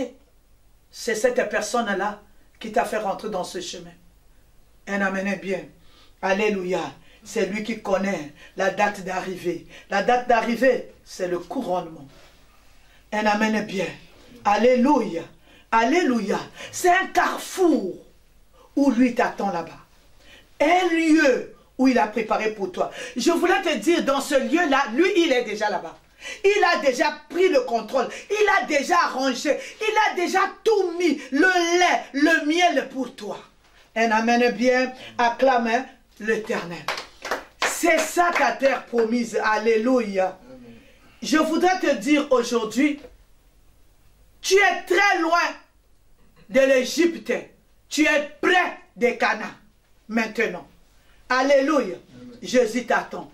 c'est cette personne-là qui t'a fait rentrer dans ce chemin? Un amen bien. Alléluia. C'est lui qui connaît la date d'arrivée. La date d'arrivée, c'est le couronnement. Un amen bien. Alléluia. Alléluia. C'est un carrefour où lui t'attend là-bas. Un lieu où il a préparé pour toi. Je voulais te dire, dans ce lieu-là, lui, il est déjà là-bas. Il a déjà pris le contrôle. Il a déjà arrangé. Il a déjà tout mis. Le lait, le miel pour toi. Un amen bien. Acclame l'Éternel. C'est ça ta terre promise. Alléluia. Je voudrais te dire aujourd'hui, tu es très loin de l'Égypte Tu es près des Cana maintenant. Alléluia. Jésus t'attend.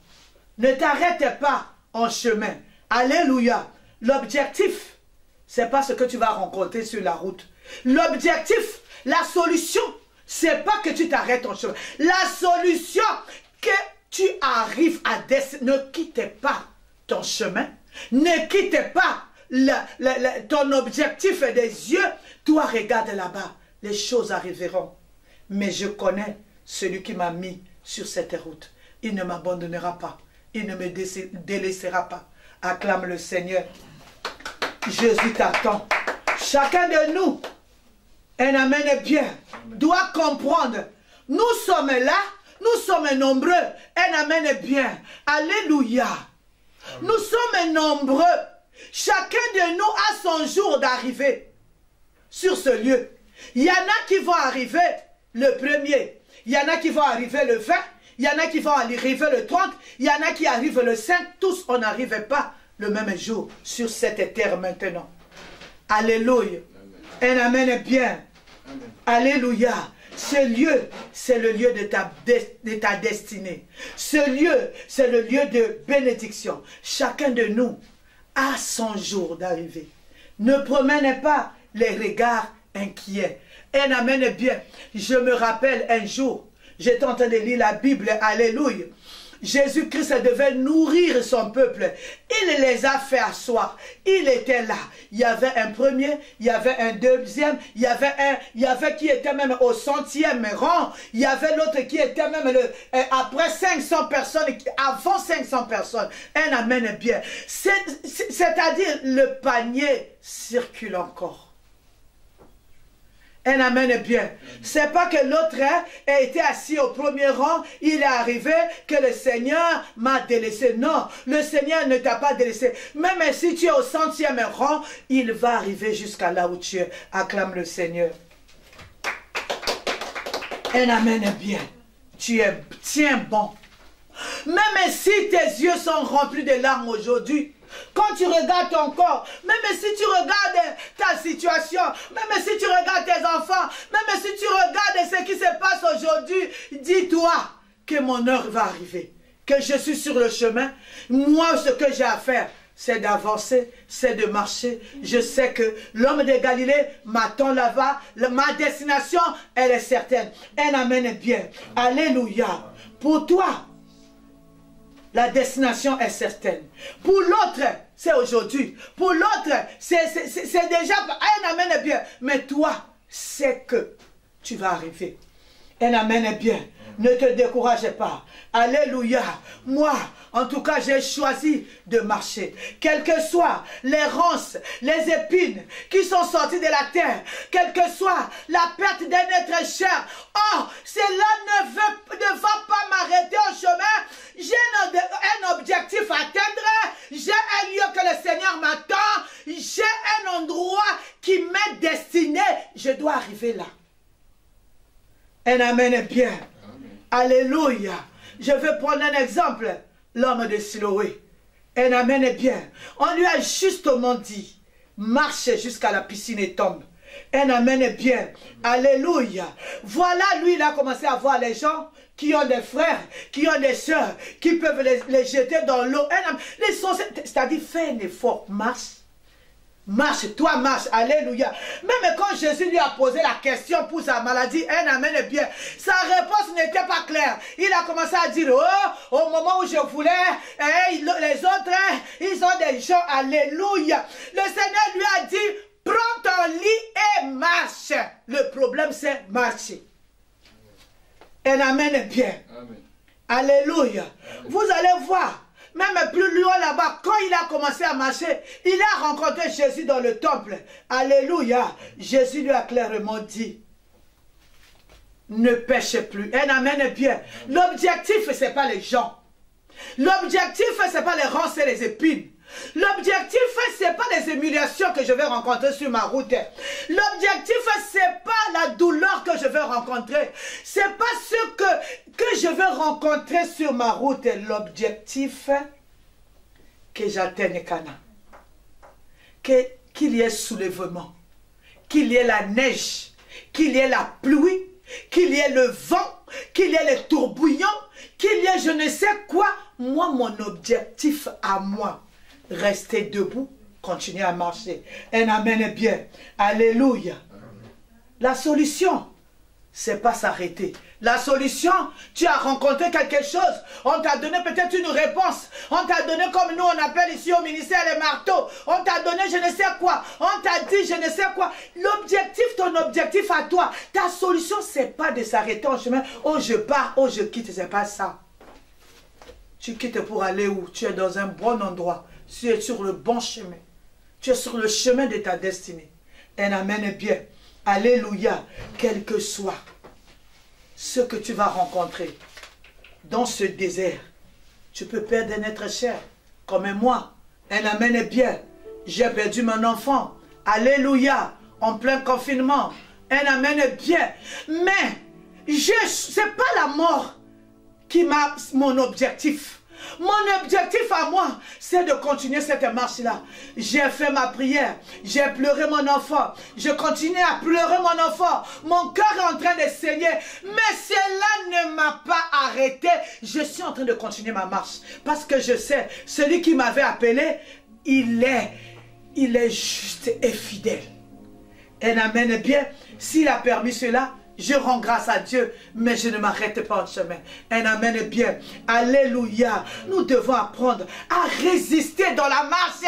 Ne t'arrête pas en chemin. Alléluia. L'objectif, ce n'est pas ce que tu vas rencontrer sur la route. L'objectif, la solution, ce n'est pas que tu t'arrêtes en chemin. La solution, que tu arrives à destinée. Ne quitte pas ton chemin. Ne quitte pas ton objectif des yeux. Toi, regarde là-bas. Les choses arriveront. Mais je connais celui qui m'a mis sur cette route. Il ne m'abandonnera pas. Il ne me délaissera pas. Acclame le Seigneur. Jésus t'attend. Chacun de nous, un amen bien, doit comprendre. Nous sommes là, nous sommes nombreux. Un amen bien. Alléluia. Nous sommes nombreux. Chacun de nous a son jour d'arrivée sur ce lieu. Il y en a qui vont arriver le 1er. Il y en a qui vont arriver le 20. Il y en a qui vont arriver le 30. Il y en a qui arrivent le 5. Tous, on n'arrive pas le même jour sur cette terre maintenant. Alléluia. Un amen bien. Amen. Alléluia. Ce lieu, c'est le lieu de ta destinée. Ce lieu, c'est le lieu de bénédiction. Chacun de nous a son jour d'arrivée. Ne promène pas les regards inquiets. Un amen bien. Je me rappelle un jour, j'étais en train de lire la Bible. Alléluia. Jésus-Christ devait nourrir son peuple. Il les a fait asseoir. Il était là. Il y avait un premier, il y avait un deuxième, il y avait qui était même au 100e rang. Il y avait l'autre qui était même après 500 personnes, avant 500 personnes. Un amen bien. C'est-à-dire le panier circule encore. Un amen bien. C'est pas que l'autre a été assis au premier rang, il est arrivé que le Seigneur m'a délaissé. Non, le Seigneur ne t'a pas délaissé. Même si tu es au 100e rang, il va arriver jusqu'à là où tu es. Acclame le Seigneur. Un amen bien. Tiens bon. Même si tes yeux sont remplis de larmes aujourd'hui, quand tu regardes ton corps, même si tu regardes ta situation, même si tu regardes tes enfants, même si tu regardes ce qui se passe aujourd'hui, dis-toi que mon heure va arriver, que je suis sur le chemin. Moi, ce que j'ai à faire, c'est d'avancer, c'est de marcher. Je sais que l'homme de Galilée m'attend là-bas. Ma destination, elle est certaine. Un amen bien. Alléluia. Pour toi, la destination est certaine. Pour l'autre, c'est aujourd'hui. Pour l'autre, c'est déjà un amen bien. Mais toi, c'est que tu vas arriver. Un amen bien. Ne te décourage pas. Alléluia. Moi, en tout cas, j'ai choisi de marcher. Quelles que soient les ronces, les épines qui sont sorties de la terre, quelle que soit la perte d'un être cher, oh, cela ne va pas m'arrêter au chemin. J'ai un objectif à atteindre. J'ai un lieu que le Seigneur m'attend. J'ai un endroit qui m'est destiné. Je dois arriver là. Un amen bien. Alléluia. Je vais prendre un exemple. L'homme de Siloé. Un amen bien. On lui a justement dit, marche jusqu'à la piscine et tombe. Un amen bien. Alléluia. Voilà, lui, il a commencé à voir les gens qui ont des frères, qui ont des soeurs, qui peuvent les jeter dans l'eau. C'est-à-dire, fais un effort, marche. Marche, toi marche, alléluia. Même quand Jésus lui a posé la question pour sa maladie, un amen bien, sa réponse n'était pas claire. Il a commencé à dire, oh, au moment où je voulais, les autres, ils ont des gens, alléluia. Le Seigneur lui a dit, prends ton lit et marche. Le problème c'est marcher. Un amen bien. Amen. Alléluia. Amen. Vous allez voir. Même plus loin là-bas, quand il a commencé à marcher, il a rencontré Jésus dans le temple. Alléluia. Jésus lui a clairement dit, ne pêchez plus. Un amen bien. L'objectif, ce n'est pas les gens. L'objectif, ce n'est pas les ronces et les épines. L'objectif, ce n'est pas les humiliations que je vais rencontrer sur ma route. L'objectif, ce n'est pas la douleur que je vais rencontrer. Ce n'est pas ce que je vais rencontrer sur ma route. L'objectif, que j'atteigne Cana. Qu'il y ait soulèvement. Qu'il y ait la neige. qu'il y ait la pluie, qu'il y ait le vent, qu'il y ait les tourbillons, qu'il y ait je ne sais quoi. Moi, mon objectif à moi, rester debout, continuer à marcher. Un amen est bien. Alléluia. La solution, c'est pas s'arrêter. La solution, tu as rencontré quelque chose. On t'a donné peut-être une réponse. On t'a donné comme nous on appelle ici au ministère les marteaux. On t'a donné je ne sais quoi. On t'a dit je ne sais quoi. L'objectif, ton objectif à toi, ta solution, c'est pas de s'arrêter en chemin. Oh je pars, oh je quitte, c'est pas ça. Tu quittes pour aller où? Tu es dans un bon endroit. Tu es sur le bon chemin. Tu es sur le chemin de ta destinée. Un amen est bien. Alléluia. Quel que soit ce que tu vas rencontrer dans ce désert, tu peux perdre un être cher, comme moi. Un amen est bien. J'ai perdu mon enfant. Alléluia. En plein confinement. Un amen est bien. Mais c'est pas la mort qui m'a mon objectif. Mon objectif à moi, c'est de continuer cette marche-là. J'ai fait ma prière, j'ai pleuré mon enfant, je continue à pleurer mon enfant. Mon cœur est en train de saigner, mais cela ne m'a pas arrêté. Je suis en train de continuer ma marche parce que je sais, celui qui m'avait appelé, il est juste et fidèle. Un amen est bien. S'il a permis cela, je rends grâce à Dieu, mais je ne m'arrête pas en chemin. Un amen est bien. Alléluia. Nous devons apprendre à résister dans la marche.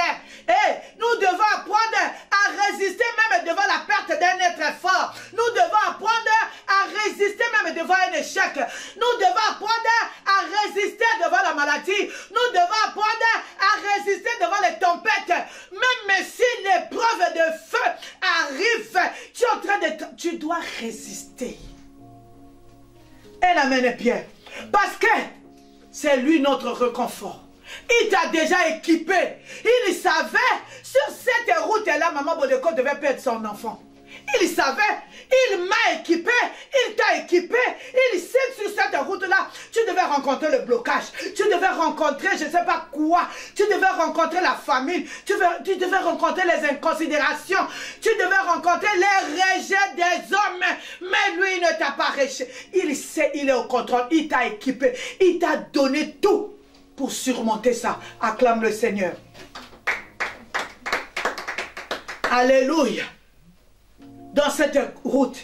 Nous devons apprendre à résister même devant la perte d'un être fort. Nous devons apprendre à résister même devant un échec. Nous devons apprendre à résister devant la maladie. Nous devons apprendre à résister devant les tempêtes. Même si l'épreuve de feu arrive, tu dois résister. Un amen est bien. Parce que c'est lui notre réconfort. Il t'a déjà équipé. Il savait, sur cette route-là, maman Bodeko devait perdre son enfant. Il savait, il m'a équipé, il t'a équipé. Il sait que sur cette route-là, tu devais rencontrer le blocage. Tu devais rencontrer je ne sais pas quoi. Tu devais rencontrer la famine. Tu devais rencontrer les inconsidérations. Tu devais rencontrer les rejets des hommes. Mais lui, il ne t'a pas rejeté. Il sait, il est au contrôle. Il t'a équipé. Il t'a donné tout pour surmonter ça. Acclame le Seigneur. Alléluia. Dans cette route,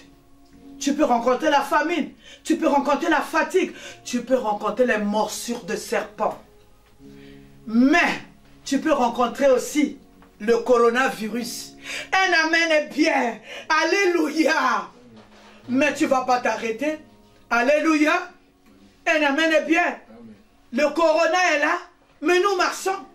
tu peux rencontrer la famine, tu peux rencontrer la fatigue, tu peux rencontrer les morsures de serpents. Mais tu peux rencontrer aussi le coronavirus. Un amen est bien. Alléluia. Mais tu ne vas pas t'arrêter. Alléluia. Un amen est bien. Le corona est là, mais nous marchons.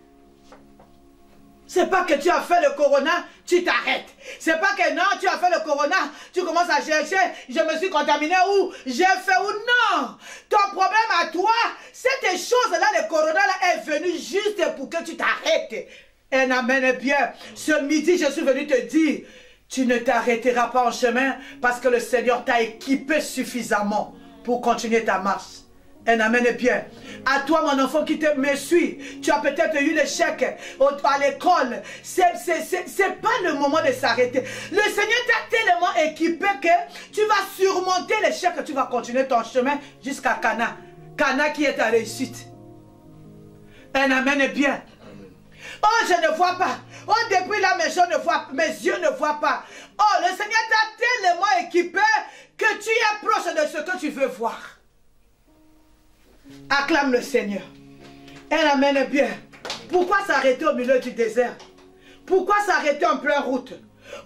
C'est pas que tu as fait le corona, tu t'arrêtes. C'est pas que non, tu as fait le corona, tu commences à chercher, je me suis contaminé où, j'ai fait où, non. Ton problème à toi, cette chose-là, le corona là, est venu juste pour que tu t'arrêtes. Un amen est bien. Ce midi, je suis venu te dire, tu ne t'arrêteras pas en chemin parce que le Seigneur t'a équipé suffisamment pour continuer ta marche. Un amen est bien. À toi, mon enfant qui me suit, tu as peut-être eu l'échec à l'école. C'est pas le moment de s'arrêter. Le Seigneur t'a tellement équipé que tu vas surmonter l'échec, tu vas continuer ton chemin jusqu'à Cana. Cana qui est ta réussite. Un amen est bien. Oh, je ne vois pas. Oh, depuis là, mes yeux ne voient pas. Oh, le Seigneur t'a tellement équipé que tu es proche de ce que tu veux voir. Acclame le Seigneur. Un amen est bien. Pourquoi s'arrêter au milieu du désert? Pourquoi s'arrêter en pleine route?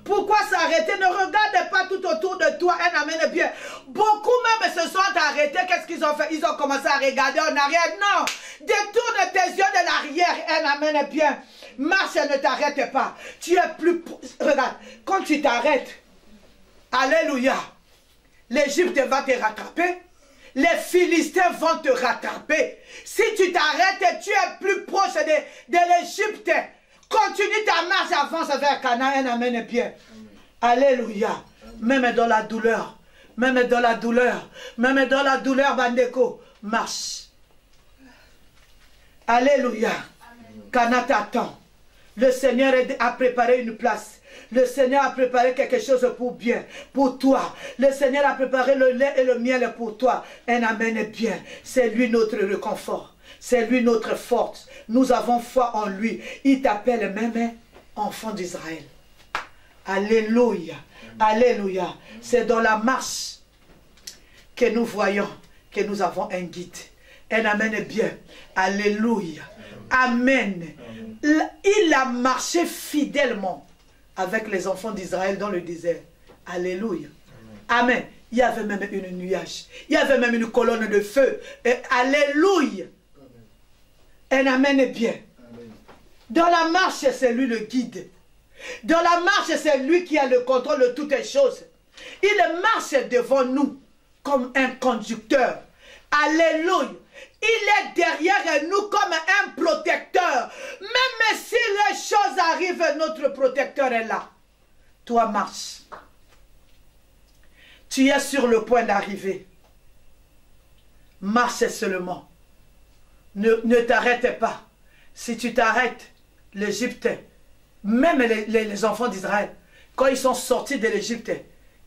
Pourquoi s'arrêter? Ne regarde pas tout autour de toi. Un amen est bien. Beaucoup même se sont arrêtés. Qu'est-ce qu'ils ont fait? Ils ont commencé à regarder en arrière. Non. Détourne tes yeux de l'arrière. Un amen est bien. Marche et ne t'arrête pas. Tu es plus... Regarde. Quand tu t'arrêtes, alléluia, l'Égypte va te rattraper. Les Philistins vont te rattraper. Si tu t'arrêtes, tu es plus proche de l'Égypte. Continue ta marche, avance vers Canaan. Amen est bien. Alléluia. Même dans la douleur. Même dans la douleur. Même dans la douleur, Bandeko. Marche. Alléluia. Cana t'attend. Le Seigneur a préparé une place. Le Seigneur a préparé quelque chose pour bien, pour toi. Le Seigneur a préparé le lait et le miel pour toi. Un amen est bien. C'est lui notre réconfort. C'est lui notre force. Nous avons foi en lui. Il t'appelle même enfant d'Israël. Alléluia. Alléluia. C'est dans la marche que nous voyons que nous avons un guide. Un amen est bien. Alléluia. Amen. Il a marché fidèlement avec les enfants d'Israël dans le désert. Alléluia. Amen. Il y avait même une nuage. Il y avait même une colonne de feu. Et alléluia. Un amen est bien. Dans la marche, c'est lui le guide. Dans la marche, c'est lui qui a le contrôle de toutes les choses. Il marche devant nous comme un conducteur. Alléluia. Il est derrière nous comme un protecteur. Même si les choses arrivent, notre protecteur est là. Toi, marche. Tu es sur le point d'arriver. Marche seulement. Ne t'arrête pas. Si tu t'arrêtes, l'Égypte, même les enfants d'Israël, quand ils sont sortis de l'Égypte,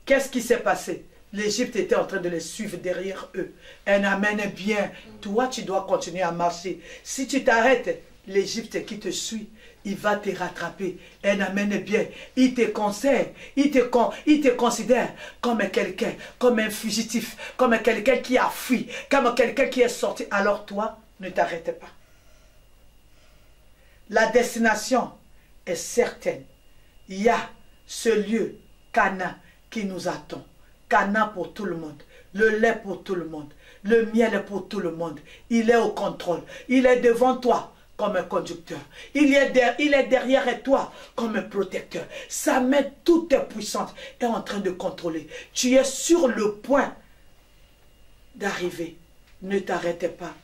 qu'est-ce qui s'est passé? L'Égypte était en train de les suivre derrière eux. Un amen est bien. Toi, tu dois continuer à marcher. Si tu t'arrêtes, l'Égypte qui te suit, il va te rattraper. Un amen est bien. Il te conseille, il te considère comme quelqu'un, comme un fugitif, comme quelqu'un qui a fui, comme quelqu'un qui est sorti. Alors toi, ne t'arrête pas. La destination est certaine. Il y a ce lieu, Canaan, qui nous attend. Canaan pour tout le monde. Le lait pour tout le monde. Le miel pour tout le monde. Il est au contrôle. Il est devant toi comme un conducteur. Il est derrière toi comme un protecteur. Sa main toute puissante est en train de contrôler. Tu es sur le point d'arriver. Ne t'arrête pas.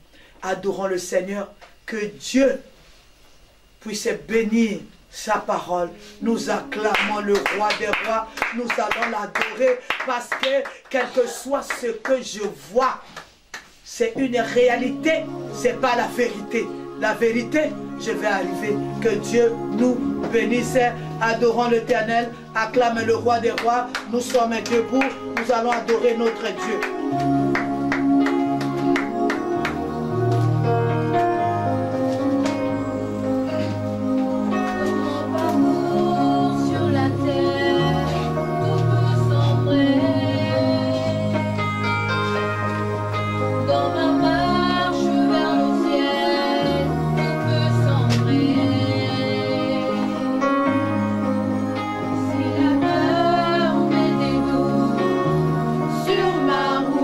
Adorons le Seigneur. Que Dieu puisse bénir sa parole. Nous acclamons le roi des rois. Nous allons l'adorer parce que quel que soit ce que je vois, c'est une réalité, c'est pas la vérité. La vérité, je vais arriver. Que Dieu nous bénisse. Adorons l'Éternel. Acclame le roi des rois. Nous sommes debout. Nous allons adorer notre Dieu. Si la peur met des doutes sur ma route,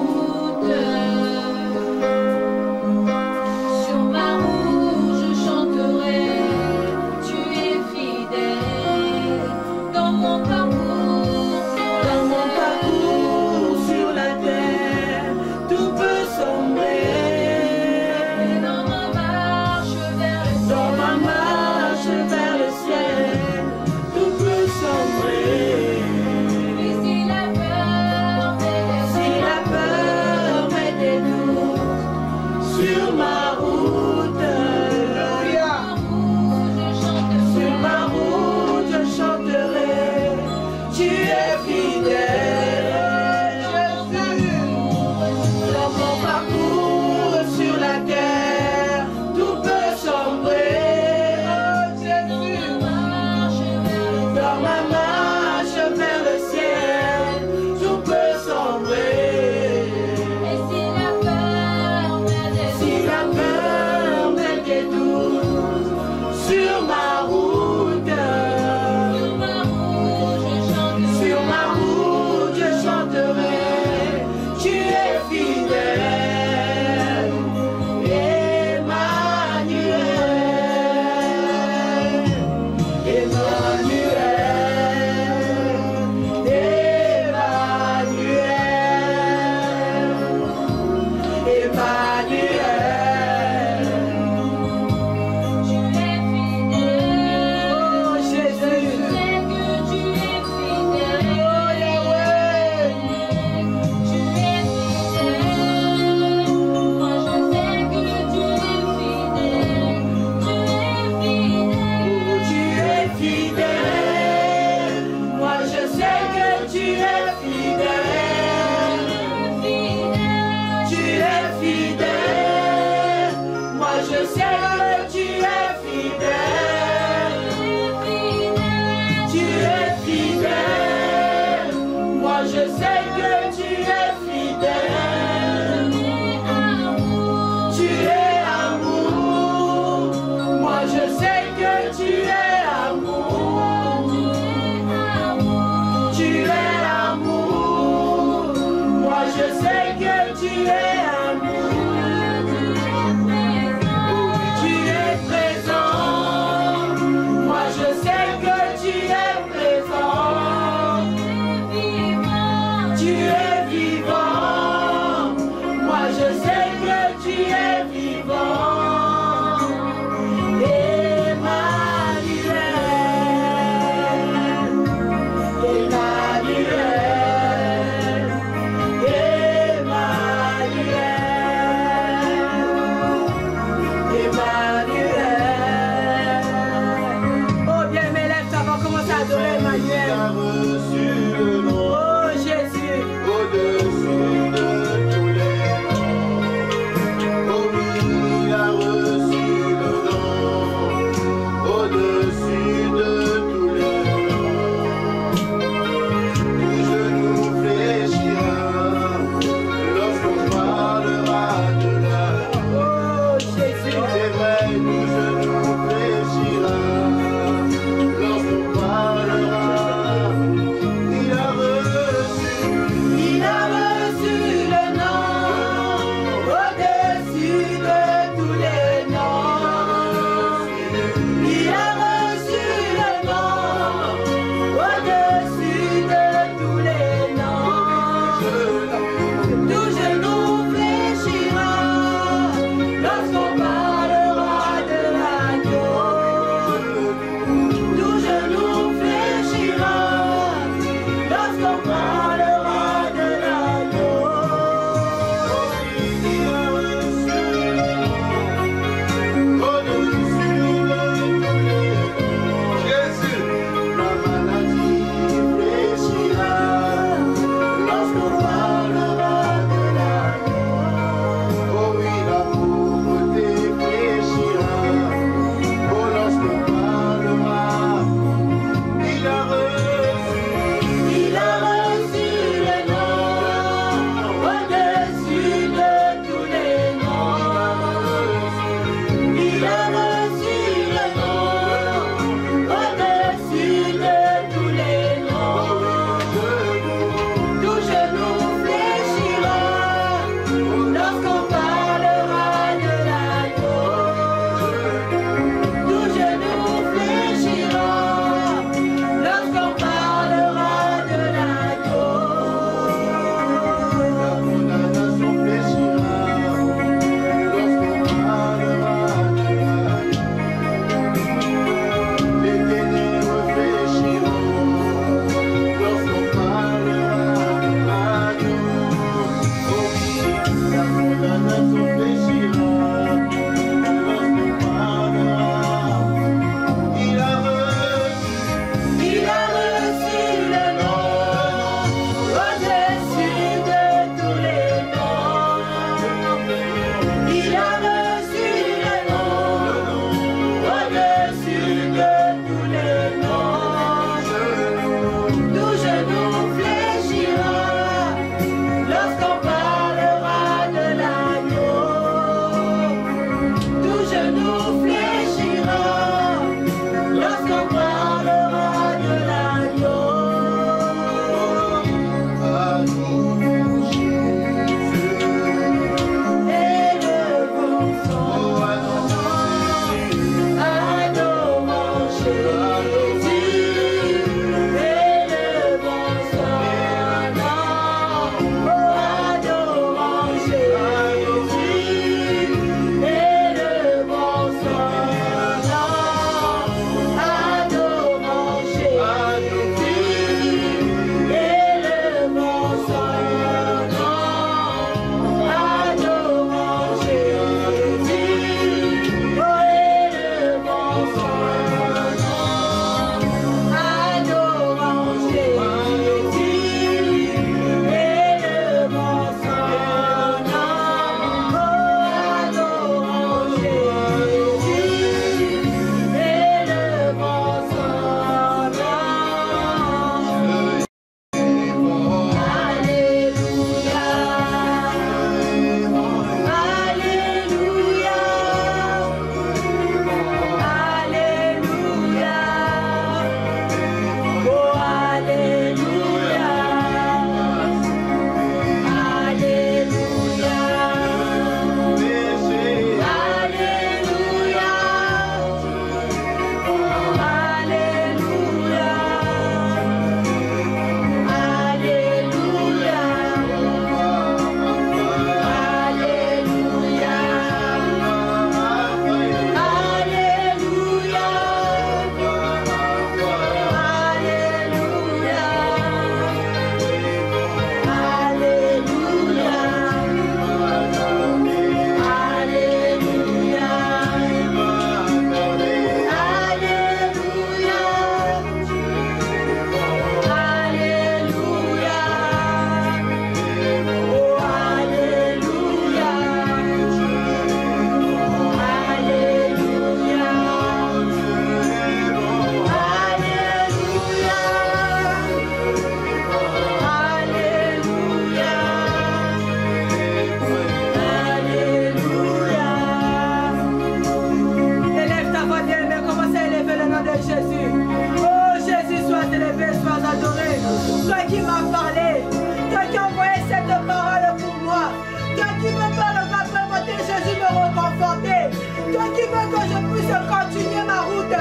puisse continuer ma route.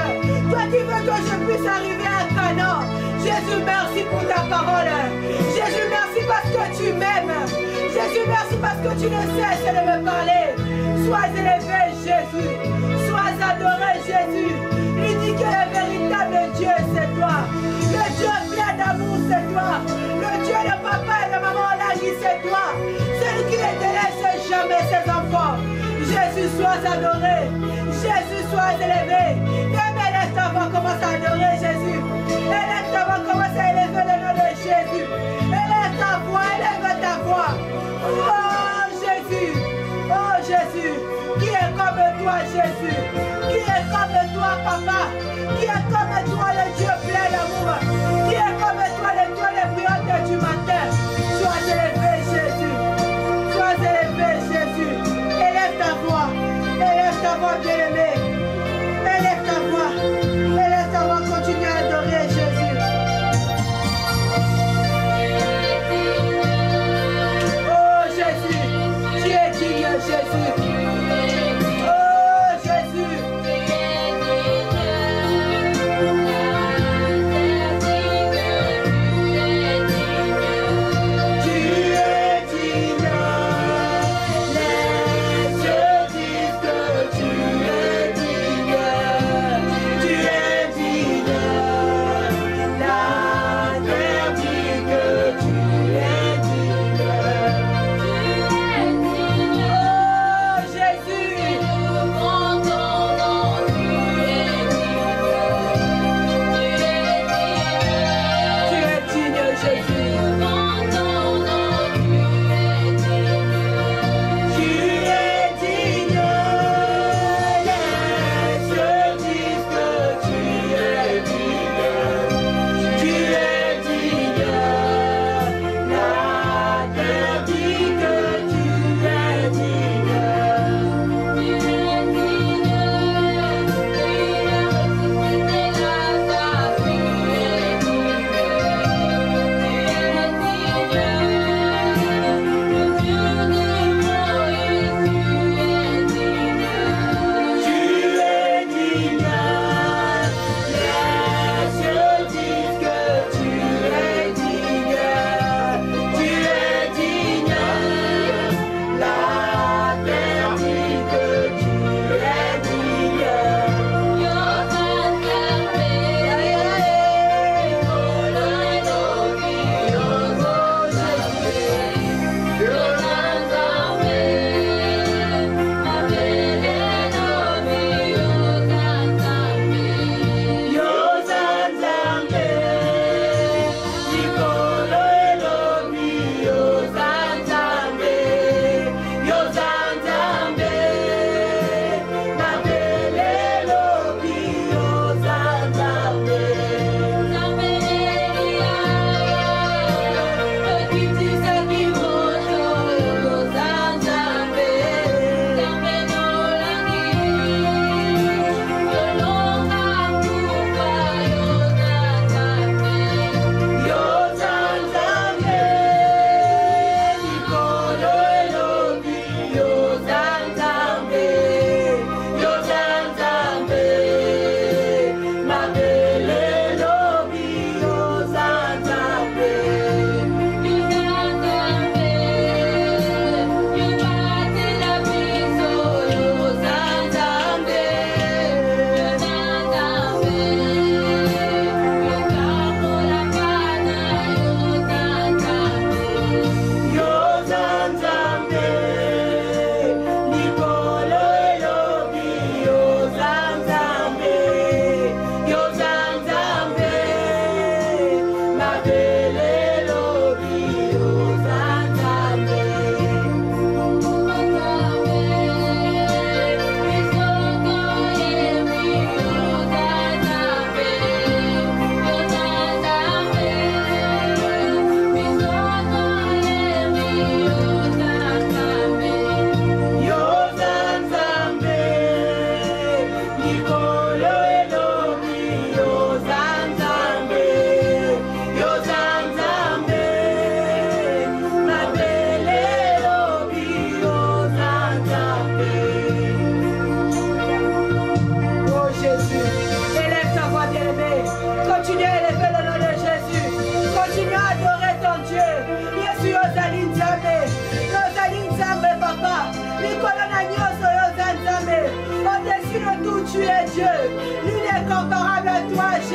Toi qui veux que je puisse arriver à Canaan. Jésus, merci pour ta parole. Jésus, merci parce que tu m'aimes. Jésus, merci parce que tu ne cesses de me parler. Sois élevé, Jésus. Sois adoré, Jésus. Il dit que le véritable Dieu, c'est toi. Le Dieu plein d'amour, c'est toi. Le Dieu de papa et de maman, on l'a dit, c'est toi. Celui qui ne délaisse jamais ses enfants. Jésus, sois adoré. Jésus, sois élevé. Élève ta voix, commence à adorer Jésus. Élève ta voix, commence à élever le nom de Jésus. Élève ta voix, élève ta voix. Oh Jésus, oh Jésus. Qui est comme toi, Jésus? Qui est comme toi, Papa? Qui est comme toi, le Dieu plein d'amour? Qui est comme toi, l'étoile brillante du matin? Sois élevé, Jésus. Sois élevé, Jésus. Élève ta voix, bien-aimé. Élève ta voix, continue à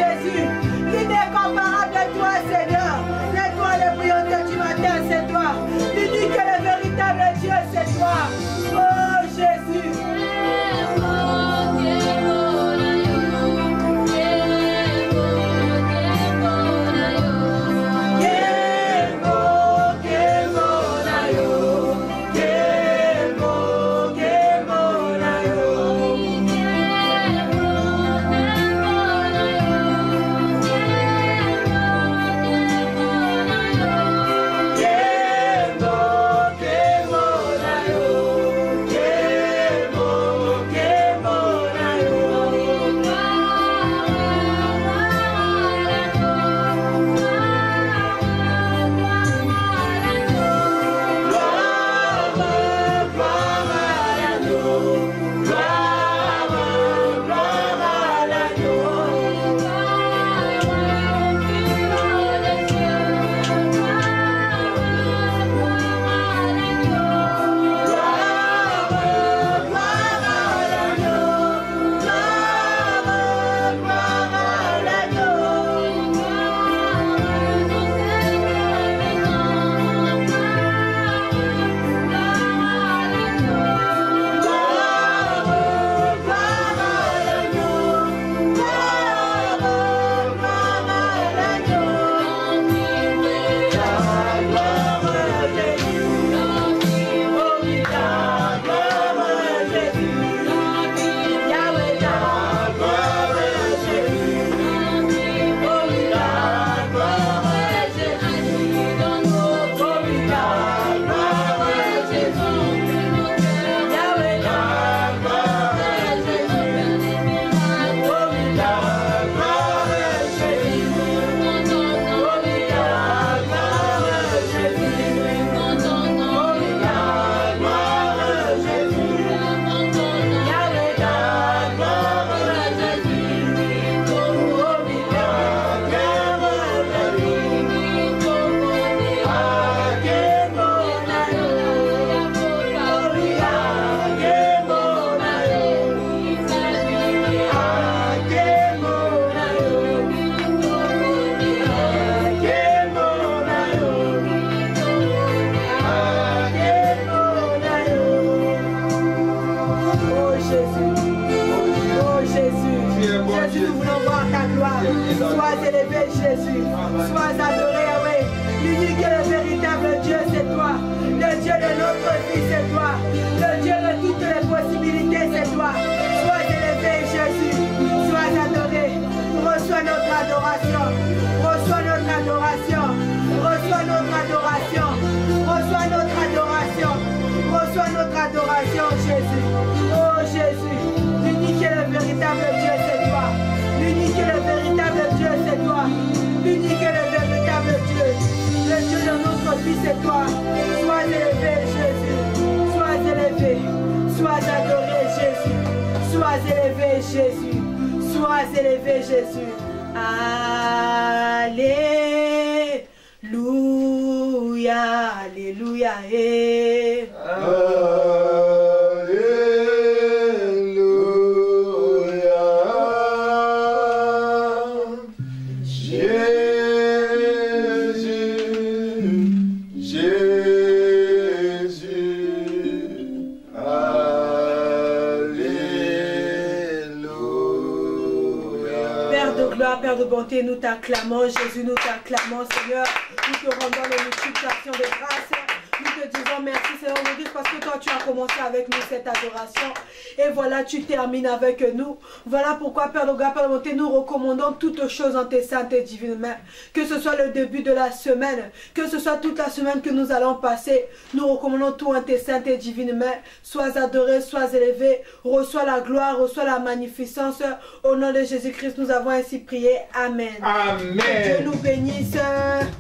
Jésus. Qui n'est comparable à toi, Seigneur. C'est toi le brillant du matin, c'est toi. L'unique et le véritable Dieu, c'est toi. Oh Jésus. C'est toi, sois élevé Jésus, sois élevé, sois adoré Jésus, sois élevé Jésus, sois élevé Jésus. Alléluia, alléluia, et Père de bonté, nous t'acclamons, Jésus, nous t'acclamons, Seigneur, nous te rendons les multiplications de grâce. Nous te disons merci, Seigneur, nous disons parce que toi, tu as commencé avec nous cette adoration. Et voilà, tu termines avec nous. Voilà pourquoi, Père de grâce, Père de bonté, nous recommandons toutes choses en tes saintes et divines mains. Que ce soit le début de la semaine, que ce soit toute la semaine que nous allons passer, nous recommandons tout en tes saintes et divines mains. Sois adoré, sois élevé, reçois la gloire, reçois la magnificence. Au nom de Jésus-Christ, nous avons ainsi prié. Amen. Amen. Que Dieu nous bénisse.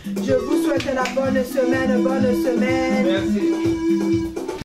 Je vous souhaite la bonne semaine, bonne semaine. Merci.